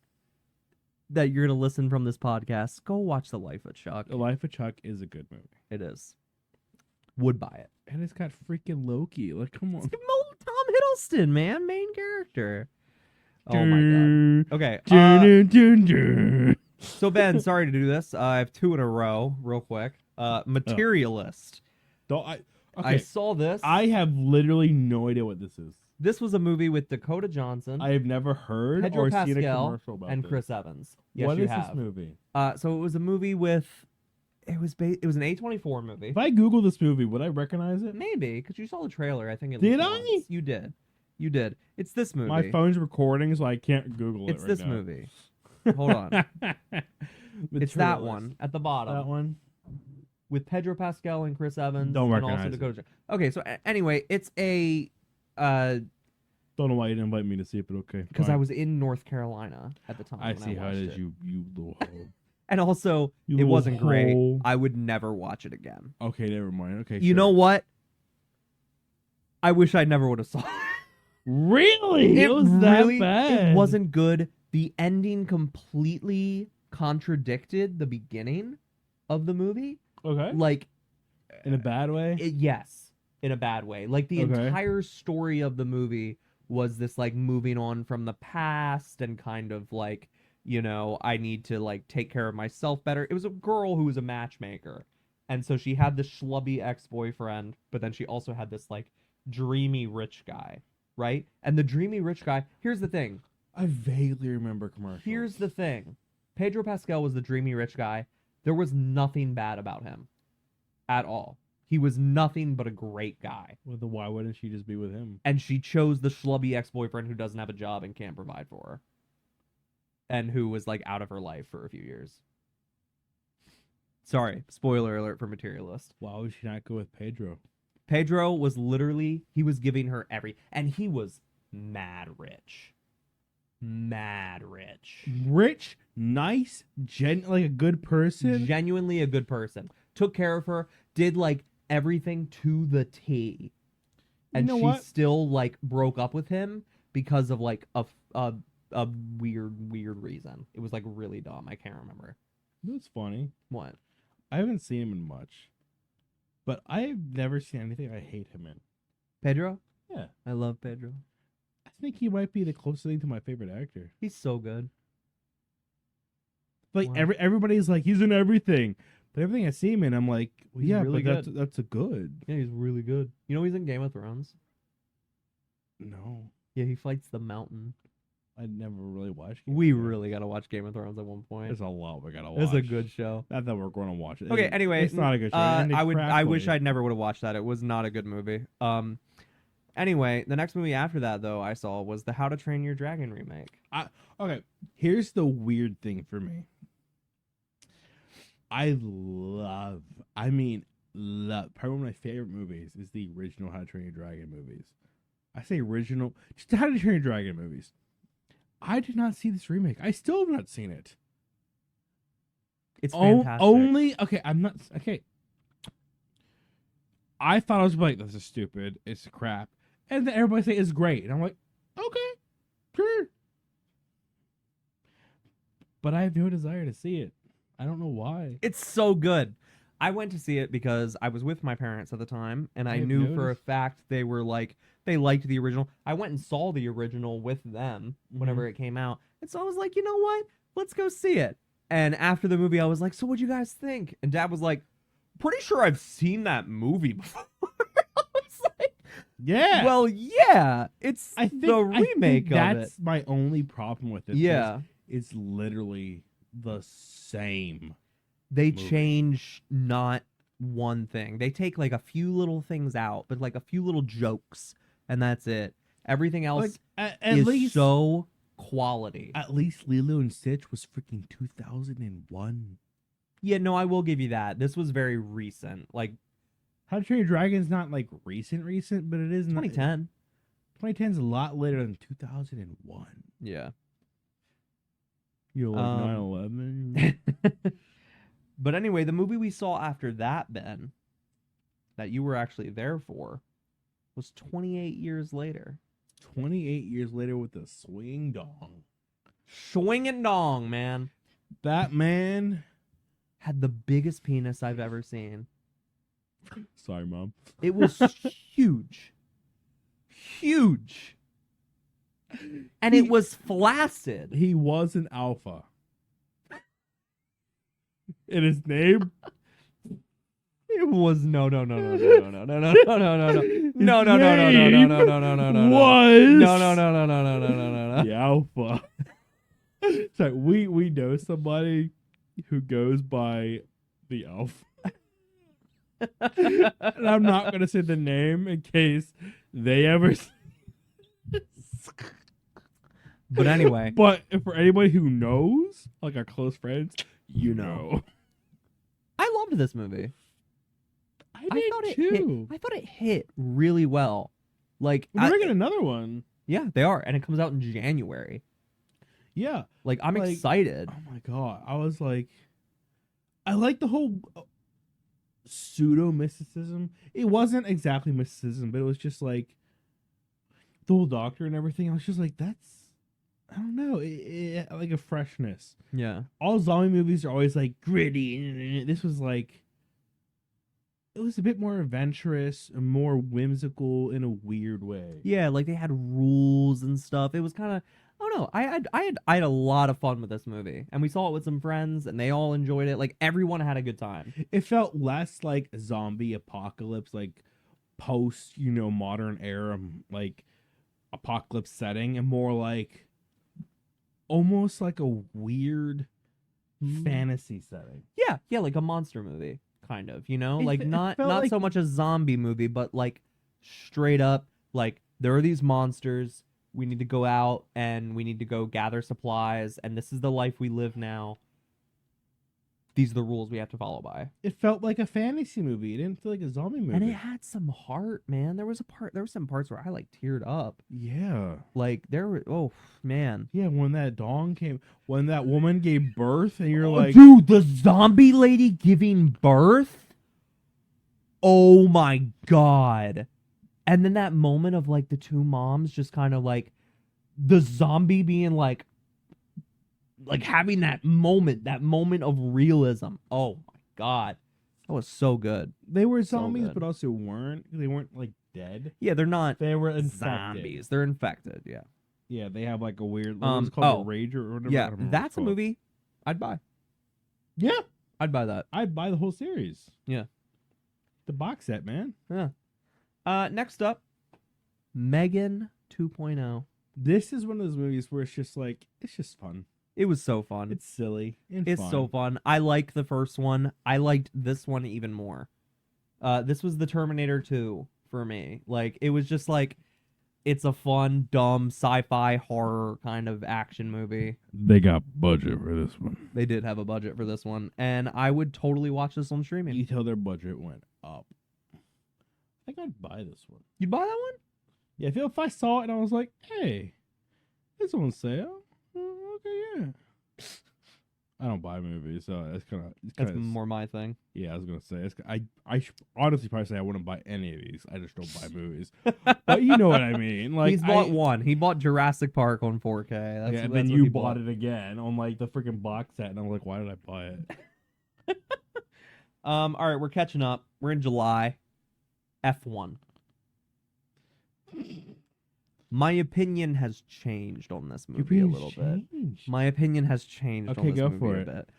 that you're gonna listen from this podcast, go watch The Life of Chuck. The Life of Chuck is a good movie. It is. Would buy it. And it's got freaking Loki. Like, come on. Tom Hiddleston, man, main character. Oh my god. Okay. So Ben, sorry to do this. I have 2 in a row, real quick. Materialist. I I saw this. I have literally no idea what this is. This was a movie with Dakota Johnson, I have never heard Pedro or seen a Pascal, commercial about and this. Chris Evans. Yes, What you is have. this movie? So it was a movie with. It was an A24 movie. If I Google this movie, would I recognize it? Maybe because you saw the trailer. I think it. Did least I? once. You did. You did. It's this movie. My phone's recording, so I can't Google It's it right this now. movie. Hold on. It's that Materialist. one at the bottom. That one? With Pedro Pascal and Chris Evans. Don't and also recognize it. Dakota Johnson. Okay, so anyway, it's a Don't know why you didn't invite me to see it, but okay. because fine. I was in North Carolina at the time. I when see how it watched is, you little hoe. And also, You it little wasn't great. hoe. I would never watch it again. Okay, never mind. Okay, You sure. know what? I wish I never would have saw it. Really? It was really, that bad. It wasn't good. The ending completely contradicted the beginning of the movie. Okay. Like, In a bad way? yes, in a bad way. Like the Okay. entire story of the movie was this like moving on from the past and kind of like, you know, I need to like take care of myself better. It was a girl who was a matchmaker. And so she had this schlubby ex-boyfriend, but then she also had this like dreamy rich guy, right? And the dreamy rich guy, here's the thing. I vaguely remember commercials. Here's the thing. Pedro Pascal was the dreamy rich guy. There was nothing bad about him at all. He was nothing but a great guy. Well, then why wouldn't she just be with him? And she chose the schlubby ex-boyfriend who doesn't have a job and can't provide for her. And who was like out of her life for a few years. Sorry, spoiler alert for Materialist. Why would she not go with Pedro? Pedro was literally, he was giving her and he was mad rich. Mad rich. Rich, nice, like a good person. Genuinely a good person. Took care of her, did like everything to the T. And You know she what? still like broke up with him because of like a weird reason. It was like really dumb. I can't remember. That's funny. What? I haven't seen him in much, but I've never seen anything I hate him in. Pedro? Yeah. I love Pedro. I think he might be the closest thing to my favorite actor. He's so good. Like Wow. everybody's like he's in everything, but everything I see him in, I'm like, well, He's yeah, really but good. that's a good. Yeah, he's really good. You know he's in Game of Thrones? No, Yeah, he fights the mountain. I never really watched. We really gotta watch Game of Thrones at one point. There's a lot we gotta watch. It's a good show. Not that we're going to watch it. Okay, anyway, it's not a good show. I wish I never would have watched that. It was not a good movie. Anyway, the next movie after that though I saw was the How to Train Your Dragon remake. Okay, here's the weird thing for me. Love. Probably one of my favorite movies is the original How to Train Your Dragon movies. I say original, just the How to Train Your Dragon movies. I did not see this remake. I still have not seen it. It's fantastic. I'm not okay. I thought I was like, this is stupid. It's crap. And then everybody say it's great. And I'm like, okay, sure. But I have no desire to see it. I don't know why. It's so good. I went to see it because I was with my parents at the time, and I I've knew for a noticed. fact they were like, they liked the original. I went and saw the original with them whenever it came out. And so I was like, you know what? Let's go see it. And after the movie, I was like, so what'd you guys think? And Dad was like, pretty sure I've seen that movie before. I was like, Yeah. well, yeah, it's I think the I remake think of it. that's my only problem with it. Yeah. It's literally the same. They movie. change not one thing. They take like a few little things out, but like a few little jokes, and that's it. Everything else Like at is least so quality. At least Lilo and Stitch was freaking 2001. Yeah, no, I will give you that. This was very recent, like How to Train Your Dragon's not like recent, but it is not. 2010. 2010 is a lot later than 2001. Yeah. You know, like Um, 9/11. But anyway, the movie we saw after that, Ben, that you were actually there for, was 28 years later. 28 years later with the swing dong. Swinging dong, man. Batman. Had the biggest penis I've ever seen. Sorry, Mom. It was huge. Huge. And it was flaccid. He was an alpha. In his name? It was no. No. The alpha. So we know somebody who goes by the alpha. And I'm not gonna say the name in case they ever. But anyway, But for anybody who knows, like our close friends, you know. I loved this movie. I did I thought it hit really well. Like, We're making another one. yeah, they are, and it comes out in January. Yeah. Like, I'm Like, excited. Oh my god. I was like, I like the whole pseudo mysticism. It wasn't exactly mysticism, but it was just like the whole doctor and everything. I was just like, that's, I don't know, like a freshness. Yeah, All zombie movies are always like gritty. This was like, it was a bit more adventurous and more whimsical in a weird way. yeah, like they had rules and stuff. It was kind of, I don't know. I had a lot of fun with this movie, and we saw it with some friends, and they all enjoyed it. Like, everyone had a good time. It felt less like zombie apocalypse, like post, modern era, like apocalypse setting, and more like almost like a weird fantasy setting. Yeah, like a monster movie, kind of. It Like fe- it not felt like- so much a zombie movie, but like straight up, like there are these monsters. We need to go out and we need to go gather supplies, and this is the life we live now. These are the rules we have to follow by. It felt like a fantasy movie. It didn't feel like a zombie movie. And it had some heart, man. There were some parts where I like teared up. Yeah. Like there were, oh man. Yeah, when that woman gave birth, and you're Oh, like, dude, the zombie lady giving birth? Oh my god. And then that moment of like the two moms just kind of like the zombie being like having that moment of realism. Oh my god. That was so good. they were So zombies, good. but also weren't. They weren't like dead. Yeah, they're not They were infected. zombies. They're infected, yeah. Yeah, they have like a weird. What was it called? A rager or whatever. I Yeah, don't remember what that's it's a called. movie I'd buy. Yeah, I'd buy that. I'd buy the whole series. Yeah. The box set, man. Next up, Megan 2.0. This is one of those movies where it's just like, it's just fun. It was so fun. It's silly. And It's fun. so fun. I liked the first one. I liked this one even more. This was the Terminator 2 for me. Like, it was just like, it's a fun, dumb, sci-fi horror kind of action movie. They got budget for this one. They did have a budget for this one, and I would totally watch this on streaming. You tell their budget went up. I think I'd buy this one. You'd buy that one? Yeah, if I saw it and I was like, hey, it's on sale. Okay, yeah. I don't buy movies, so that's That's more my thing. Yeah, I was gonna say I should honestly probably say I wouldn't buy any of these. I just don't buy movies. But you know what I mean. Like He's bought one. He bought Jurassic Park on 4K. That's, yeah, and that's then what you he bought it again on like the freaking box set, and I'm like, why did I buy it? All right, we're catching up. We're in July. F1. My opinion has changed on this movie a little bit. My opinion has changed Okay, on this go movie for a it. bit.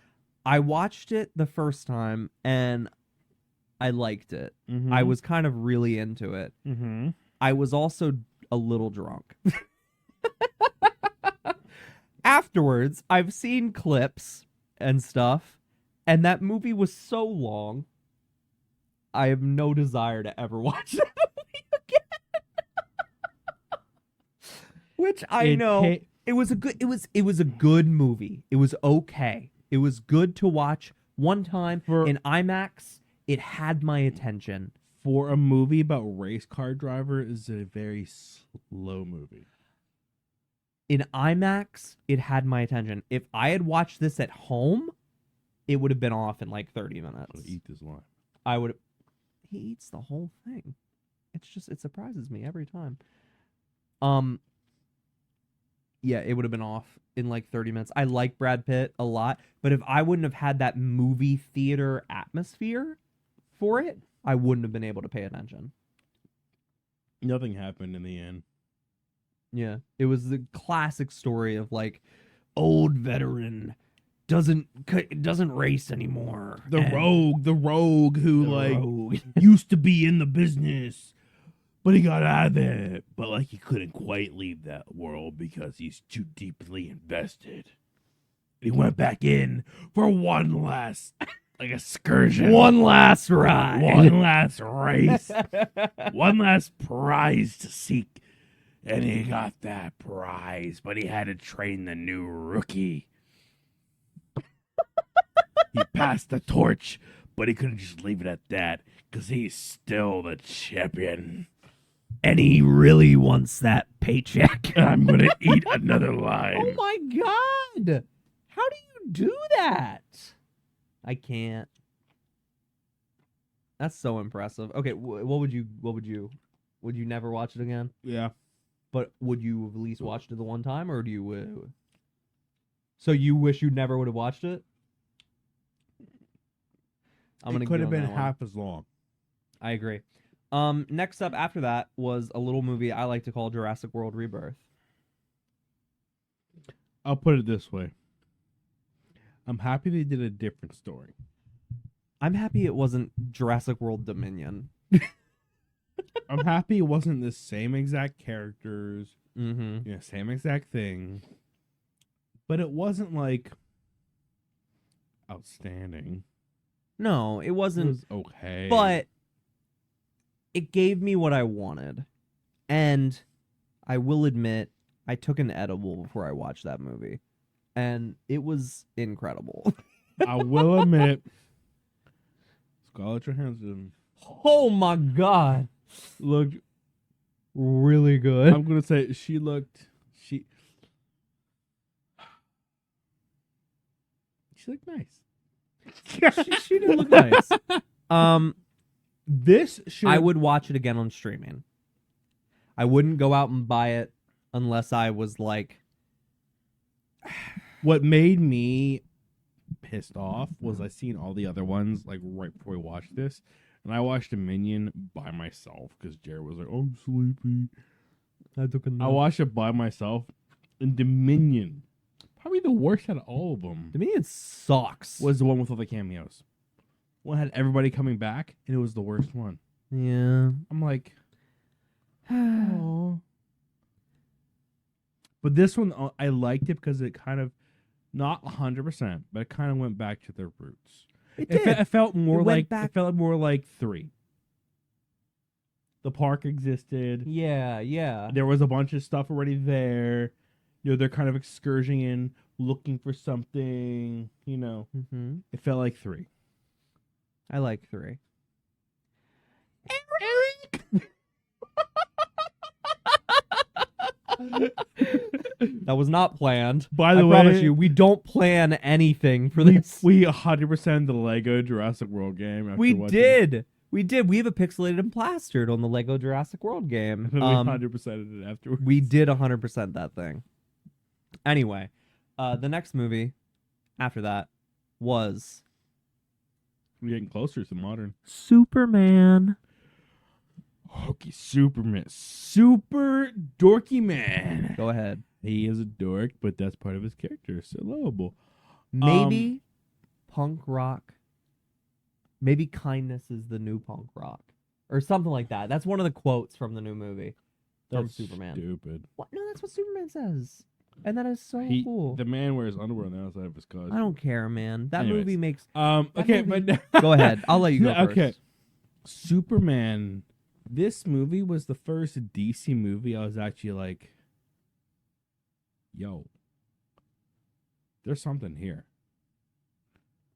I watched it the first time and I liked it. I was kind of really into it. Mm-hmm. I was also a little drunk. Afterwards, I've seen clips and stuff, and that movie was so long, I have no desire to ever watch that movie again. Which I know It was a good movie. It was okay. It was good to watch one time in IMAX. It had my attention. For a movie about race car driver, is a very slow movie. In IMAX, it had my attention. If I had watched this at home, it would have been off in like 30 minutes. Eat this line. I would. He eats the whole thing. It surprises me every time. Yeah, it would have been off in like 30 minutes. I like Brad Pitt a lot, but if I wouldn't have had that movie theater atmosphere for it, I wouldn't have been able to pay attention. Nothing happened in the end. Yeah, it was the classic story of like old veteran doesn't race anymore. The rogue who used to be in the business, but he got out of it. But like he couldn't quite leave that world because he's too deeply invested. He went back in for one last excursion, one last ride, one last race, one last prize to seek. And he got that prize, but he had to train the new rookie. He passed the torch, but he couldn't just leave it at that, because he's still the champion. And he really wants that paycheck. I'm going to eat another line. Oh my god! How do you do that? I can't. That's so impressive. Okay, would you never watch it again? Yeah. But would you have at least watched it the one time, or do you? So you wish you never would have watched it? It could have been half as long. I agree. Next up after that was a little movie I like to call Jurassic World Rebirth. I'll put it this way. I'm happy they did a different story. I'm happy it wasn't Jurassic World Dominion. I'm happy it wasn't the same exact characters, mm-hmm. Same exact thing. But it wasn't like outstanding. No, it wasn't. It was okay. But it gave me what I wanted. And I will admit, I took an edible before I watched that movie. And it was incredible. I will admit, Scarlett Johansson. Oh my god. Looked really good. I'm going to say she looked nice. she did look nice. This should I would watch it again on streaming. I wouldn't go out and buy it unless I was like. What made me pissed off was I seen all the other ones like right before we watched this, and I watched Dominion by myself because Jared was like, "Oh, I'm sleepy." I watched it by myself, and Dominion, probably the worst out of all of them. Dominion sucks. Was the one with all the cameos. One had everybody coming back, and it was the worst one. Yeah, I'm like, oh. But this one, I liked it because it kind of, not 100%, but it kind of went back to their roots. It felt more like it felt more like 3. The park existed. Yeah. There was a bunch of stuff already there. They're kind of excursioning, looking for something. Mm-hmm. It felt like 3. I like 3. Eric. That was not planned. By the way, I promise you, we don't plan anything for this. We 100% the Lego Jurassic World game. We did. We have it pixelated and plastered on the Lego Jurassic World game. We 100%ed it afterwards. We did 100% that thing. Anyway, the next movie after that was... We're getting closer to modern. Superman. Okay, Superman. Super dorky man. Go ahead. He is a dork, but that's part of his character. So lovable. Maybe punk rock. Maybe kindness is the new punk rock. Or something like that. That's one of the quotes from the new movie. From That's Superman. Stupid. What? No, that's what Superman says. And that is so cool. The man wears underwear on the outside of his costume. I don't care, man. That Anyways, movie makes... okay, movie... But... Go ahead. I'll let you go first. Okay. Superman. This movie was the first DC movie I was actually like... yo, there's something here.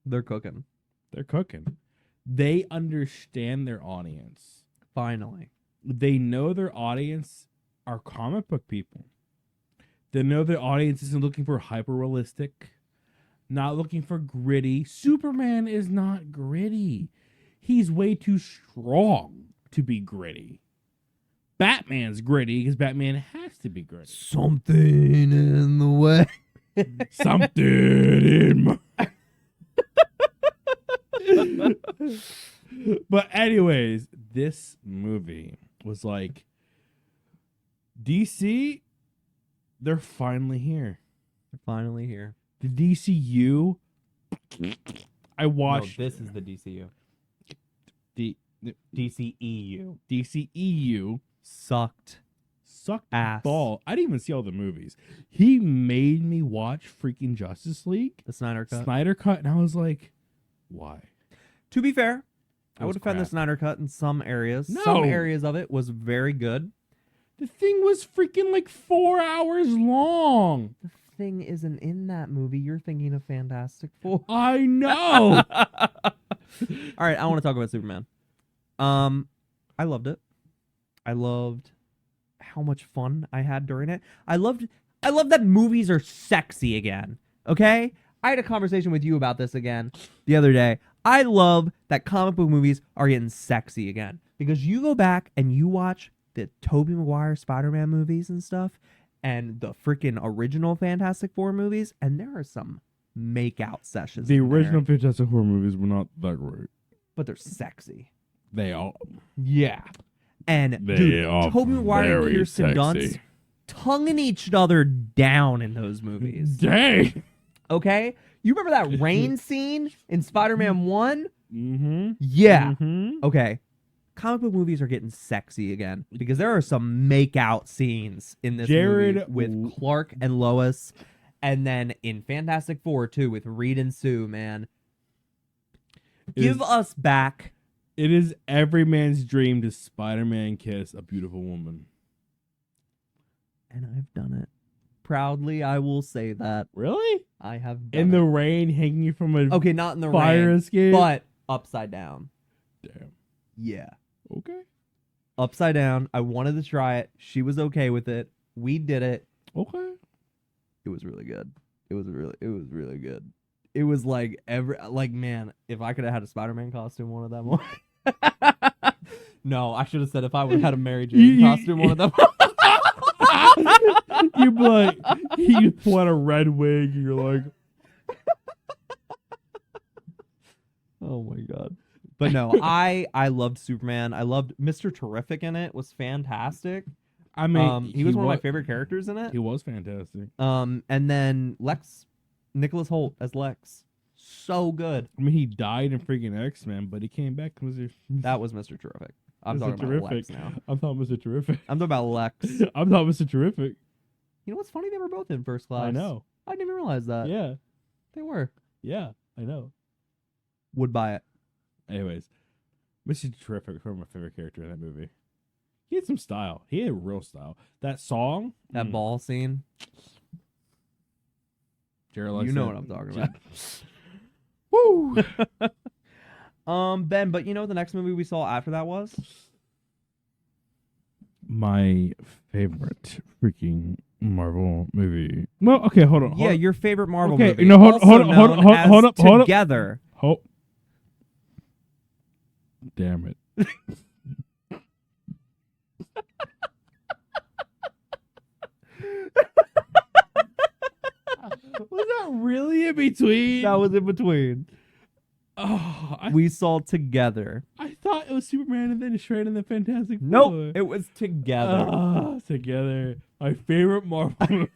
They're cooking. They're cooking. They understand their audience. Finally. They know their audience are comic book people. They know their audience isn't looking for hyper realistic, not looking for gritty. Superman is not gritty. He's way too strong to be gritty. Batman's gritty because Batman has to be gritty. Something in the way. Something in my... But anyways, this movie was like, DC, they're finally here. They're finally here. The DCU, I watched. No, this is the DCU. the DCEU. DCEU Sucked ass. ball. I didn't even see all the movies. He made me watch freaking Justice League, The Snyder Cut. Snyder Cut, and I was like, why? To be fair, I It was would defend the crap. Snyder Cut in some areas. No. Some areas of it was very good. The thing was freaking like 4 hours long. The thing isn't in that movie. You're thinking of Fantastic Four. I know. All right, I want to talk about Superman. I loved it. I loved how much fun I had during it. I loved that movies are sexy again. Okay? I had a conversation with you about this again the other day. I love that comic book movies are getting sexy again. Because you go back and you watch the Tobey Maguire Spider-Man movies and stuff, and the freaking original Fantastic Four movies, and there are some make-out sessions. The in there, original Fantastic Four movies were not that great. but they're sexy. They all. Yeah. And They dude, are Tobey Maguire and very Kirsten Dunst sexy. tonguing each other down in those movies. Dang. Okay? You remember that rain scene in Spider-Man 1? Mm-hmm. Yeah. Mm-hmm. Okay. Comic book movies are getting sexy again because there are some make-out scenes in this movie Jared with Clark and Lois, and then in Fantastic Four too with Reed and Sue. Man, give us back. It is every man's dream to Spider-Man kiss a beautiful woman. And I've done it. Proudly, I will say that. Really? I have done In it. the rain, hanging from a Okay, not in the fire rain, escape. but upside down. Damn. Yeah. Okay. Upside down. I wanted to try it. She was okay with it. We did it. Okay. It was really good. It was really good. It was like man, if I could have had a Spider-Man costume one of them. No, I should have said if I would have had a Mary Jane costume one of them. You be like, you pull out a red wig, and you're like, Oh my god. But no, I loved Superman. I loved Mr. Terrific in it. Was fantastic. I mean, He was one of my favorite characters in it. He was fantastic. And then Nicholas Hoult as Lex. So good. I mean, he died in freaking X-Men, but he came back. That was Mr. Terrific. I'm Mr. talking about Lex now. I'm talking Mr. Terrific. I'm talking about Lex. I'm talking Mr. Terrific. You know what's funny? They were both in First Class. I know. I didn't even realize that. Yeah. They were. Yeah. I know. Would buy it. Anyways, Mr. Terrific was my favorite character in that movie. He had some style. He had real style. That song, That ball scene. Jared You know what I'm talking about. Woo! Ben, but you know what the next movie we saw after that was? My favorite freaking Marvel movie. Well, okay, hold on. Yeah, your favorite Marvel Okay, movie. no, hold also on, hold known on, as hold up. Together. Oh, damn it! Was that really in between? That was in between. Oh, We saw Together. I thought it was Superman and then Shred and the Fantastic Four. Nope, it was Together. Together. My favorite Marvel movie.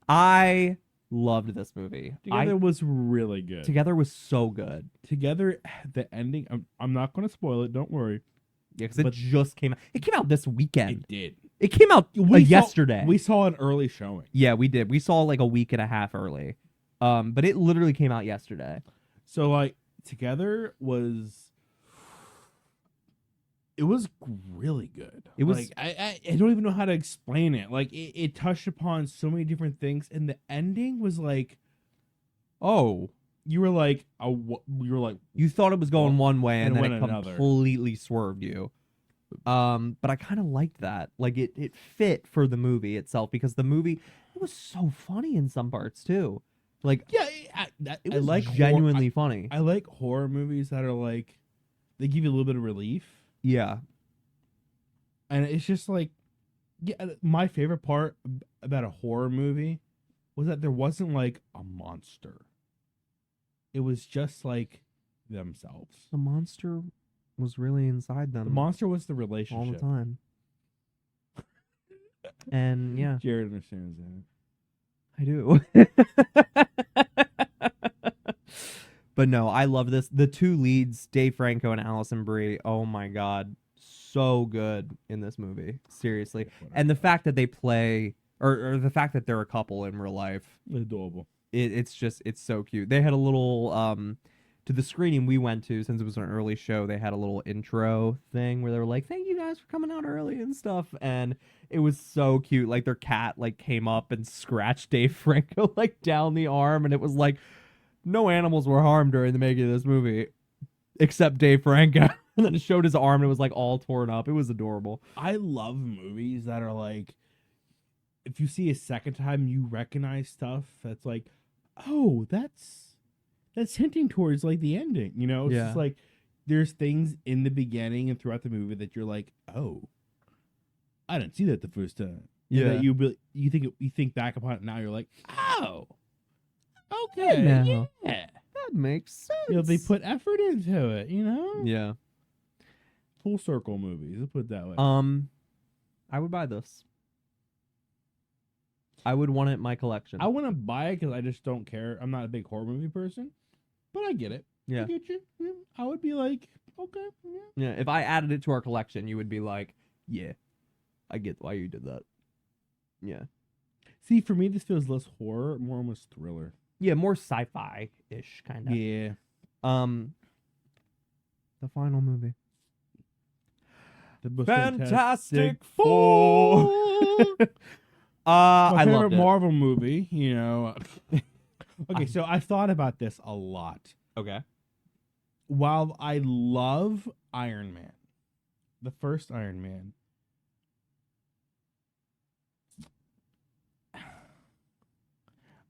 I loved this movie. Together was really good. Together was so good. Together, the ending. I'm not going to spoil it. Don't worry. Yeah, because it But- just came out. It came out this weekend. It did. It came out yesterday. We saw an early showing. Yeah, we did. We saw like a week and a half early. But it literally came out yesterday. So like Together was It was really good. It was- like I don't even know how to explain it. Like it touched upon so many different things, and the ending was like, Oh, you were like, you were like, you thought it was going one way and and it then it went another. completely swerved you. But I kind of liked that. Like it fit for the movie itself because the movie it was so funny in some parts too. Like yeah, it I was like genuinely funny. I like horror movies that are like, they give you a little bit of relief, Yeah. and it's just like, yeah. My favorite part about a horror movie was that there wasn't like a monster. It was just like themselves. The monster was really inside them The monster was the all relationship. the time. And yeah, Jared understands that. I do. But no, I love this. The two leads, Dave Franco and Allison Brie, oh my god, so good in this movie. Seriously. And the fact that they play or the fact that they're a couple in real life, Adorable. it's so cute. They had a little to the screening we went to, since it was an early show, they had a little intro thing where they were like, "Thank you guys for coming out early and stuff," and it was so cute. Like their cat like came up and scratched Dave Franco like down the arm, and it was like no animals were harmed during the making of this movie except Dave Franco. And then it showed his arm and it was like all torn up. It was adorable. I love movies that are like, if you see a second time, you recognize stuff that's like, oh, that's hinting towards like the ending. You know, it's Yeah. just like there's things in the beginning and throughout the movie that you're like, oh, I didn't see that the first time. And Yeah. that you think back upon it now, you're like, oh, okay, now. yeah. That makes sense. You know, they put effort into it. You know, Yeah. full circle movies. Let's put it that way. I would buy this. I would want it in my collection. I want to buy it because I just don't care. I'm not a big horror movie person, but I get it. I Yeah. get you. Yeah. I would be like, okay, yeah. Yeah. If I added it to our collection, you would be like, yeah, I get why you did that. Yeah. See, for me, this feels less horror, more almost thriller. Yeah, more sci-fi ish kind of. Yeah. The final movie. The most Fantastic Four. My My I favorite loved it. Marvel movie, you know. Okay, so I thought about this a lot. Okay. While I love Iron Man, the first Iron Man,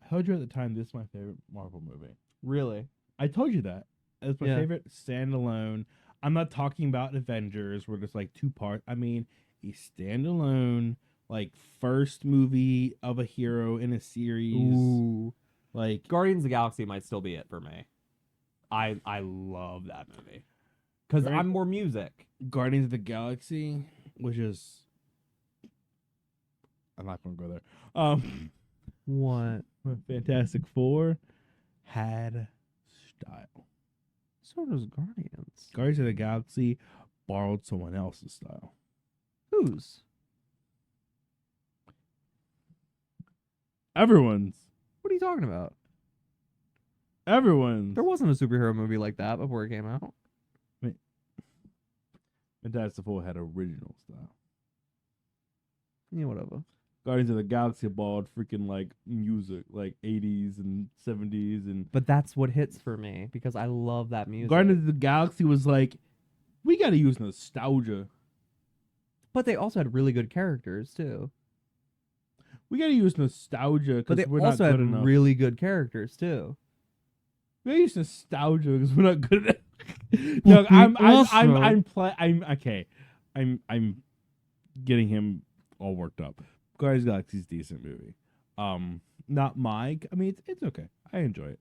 I told you at the time this is my favorite Marvel movie. Really? I told you that. It's my Yeah. favorite standalone. I'm not talking about Avengers where there's like two parts. I mean a standalone, like first movie of a hero in a series. Ooh. Like Guardians of the Galaxy might still be it for me. I love that movie. Because Very- I'm more music. Guardians of the Galaxy, which is I'm not gonna go there. What? Fantastic Four had style. So does Guardians. Guardians of the Galaxy borrowed someone else's style. Whose? Everyone's. What are you talking about? Everyone's. There wasn't a superhero movie like that before it came out. Fantastic Four had original style. Yeah, whatever. Guardians of the Galaxy borrowed freaking like music, like 80s and 70s, and But that's what hits for me because I love that music. Guardians of the Galaxy was like, we got to use nostalgia. But they also had really good characters too. We got to use nostalgia But because they we're not also good had enough. really good characters too. We gotta use nostalgia because we're not good enough. No, I'm okay. I'm getting him all worked up. Guardians of the Galaxy's a decent movie. Not my. I mean, it's okay. I enjoy it.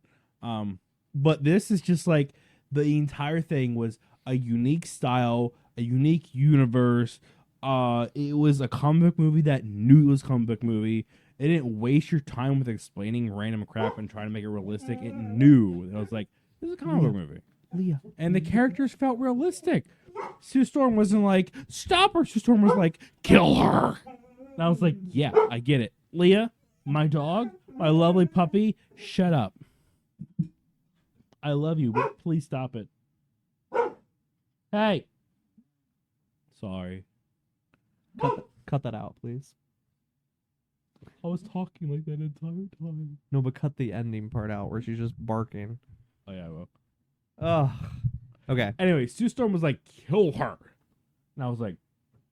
But this is just like the entire thing was a unique style, a unique universe. It was a comic book movie that knew it was a comic book movie. It didn't waste your time with explaining random crap and trying to make it realistic. It knew. It was like, this is a comic book movie. Leah. And the characters felt realistic. Sue Storm wasn't like, stop her. Sue Storm was like, kill her. And I was like, yeah, I get it. Leah, my dog, my lovely puppy, shut up. I love you, but please stop it. Hey. Sorry. Cut that out, please. I was talking like that entire time. No, but cut the ending part out where she's just barking. Oh yeah, well. Ugh. Okay. Anyway, Sue Storm was like, kill her. And I was like,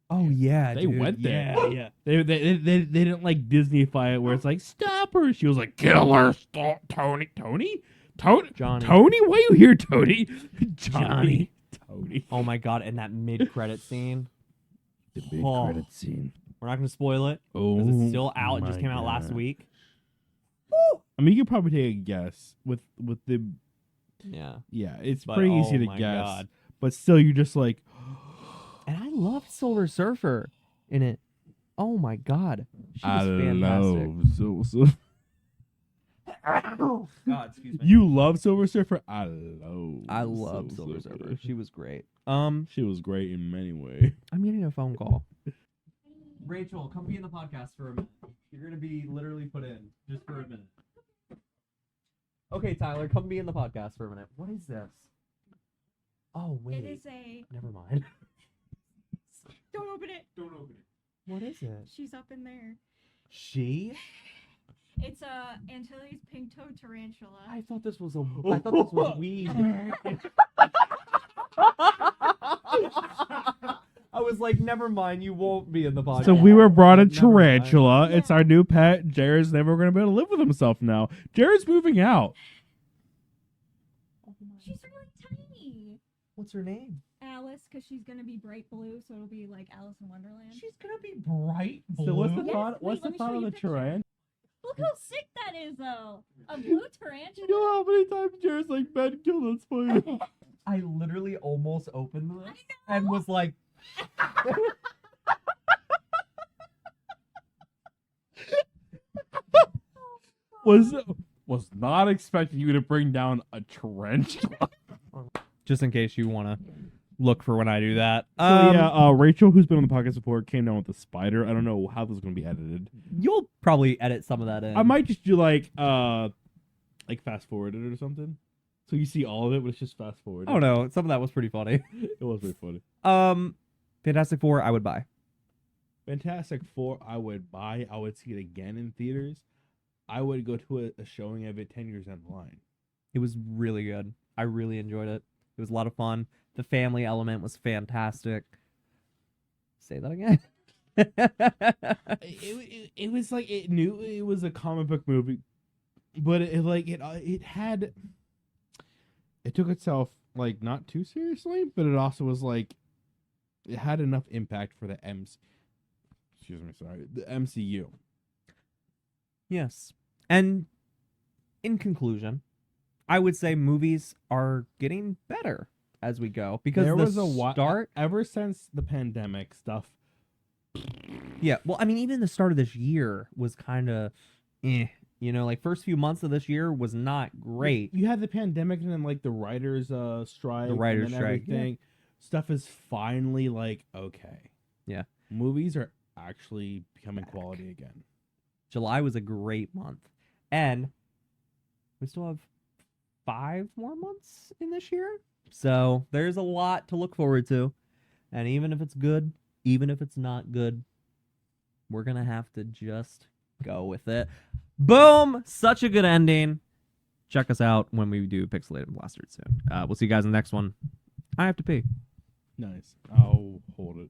Oh yeah, they dude. went there. Yeah. They didn't like Disneyfy it where it's like, stop her. She was like, kill her. Stop, Tony. Tony? Johnny. Tony? Why you here, Tony? Johnny. Tony. Oh my god! And that mid-credit scene. The big Oh. credit scene. We're not gonna spoil it. Oh, Because it's still out. It just my came out last God. week. I mean, you could probably take a guess with the Yeah. yeah. It's But, pretty oh easy to my guess, God. but still, you're just like, And I love Silver Surfer in it. Oh my god. She was I fantastic. love so. God, excuse me. You love Silver Surfer. I love Silver Surfer. She was great. She was great in many ways. I'm getting a phone call. Rachel, come be in the podcast for a minute. You're gonna be literally put in just for a minute. Okay, Tyler, come be in the podcast for a minute. What is this? Oh wait. It is a. Never mind. Don't open it. Don't open it. What is it? She's up in there. She? It's a Antilles pink-toed tarantula. I thought this was I thought this was weed. I was like, never mind, you won't be in the podcast. So we were brought a Never mind. tarantula. Yeah. It's our new pet. Jared's never going to be able to live with himself now. Jared's moving out. She's really tiny. What's her name? Alice, because she's gonna be bright blue, so it'll be like Alice in Wonderland. She's gonna be bright blue. So what's the Yes, thought? wait, What's the let me show thought you of a the picture. tarantula? Look how sick that is, though. A blue tarantula. You know how many times Jared's like, Ben, kill that spider. I literally almost opened this I know. and was like, was not expecting you to bring down a tarantula. just in case you want to look for when I do that. So yeah, Rachel, who's been on the podcast before, came down with the spider. I don't know how this is going to be edited. You'll probably edit some of that in. I might just do like fast forward it or something. So you see all of it, but it's just fast forward. I don't know. Some of that was pretty funny. It was pretty funny. Fantastic Four, I would buy. Fantastic Four, I would buy. I would see it again in theaters. I would go to a showing of it 10 years down the line. It was really good. I really enjoyed it. It was a lot of fun. The family element was fantastic. Say that again. It was like it knew it was a comic book movie, but it took itself like not too seriously, but it also was like it had enough impact for the the MCU. Yes. And in conclusion, I would say movies are getting better as we go because There the was a start. ever since the pandemic stuff. Yeah, well, I mean, even the start of this year was kind of, like first few months of this year was not great. You had the pandemic and then like the writers' strike. The writers' and then strike, yeah. Everything. Stuff is finally like okay. Yeah. Movies are actually becoming quality again. July was a great month, and we still have 5 more months in this year, so there's a lot to look forward to. And even if it's good, even if it's not good, we're gonna have to just go with it. Boom! Such a good ending. Check us out when we do Pixelated Blastered soon. We'll see you guys in the next one. I have to pee. Nice. I'll hold it.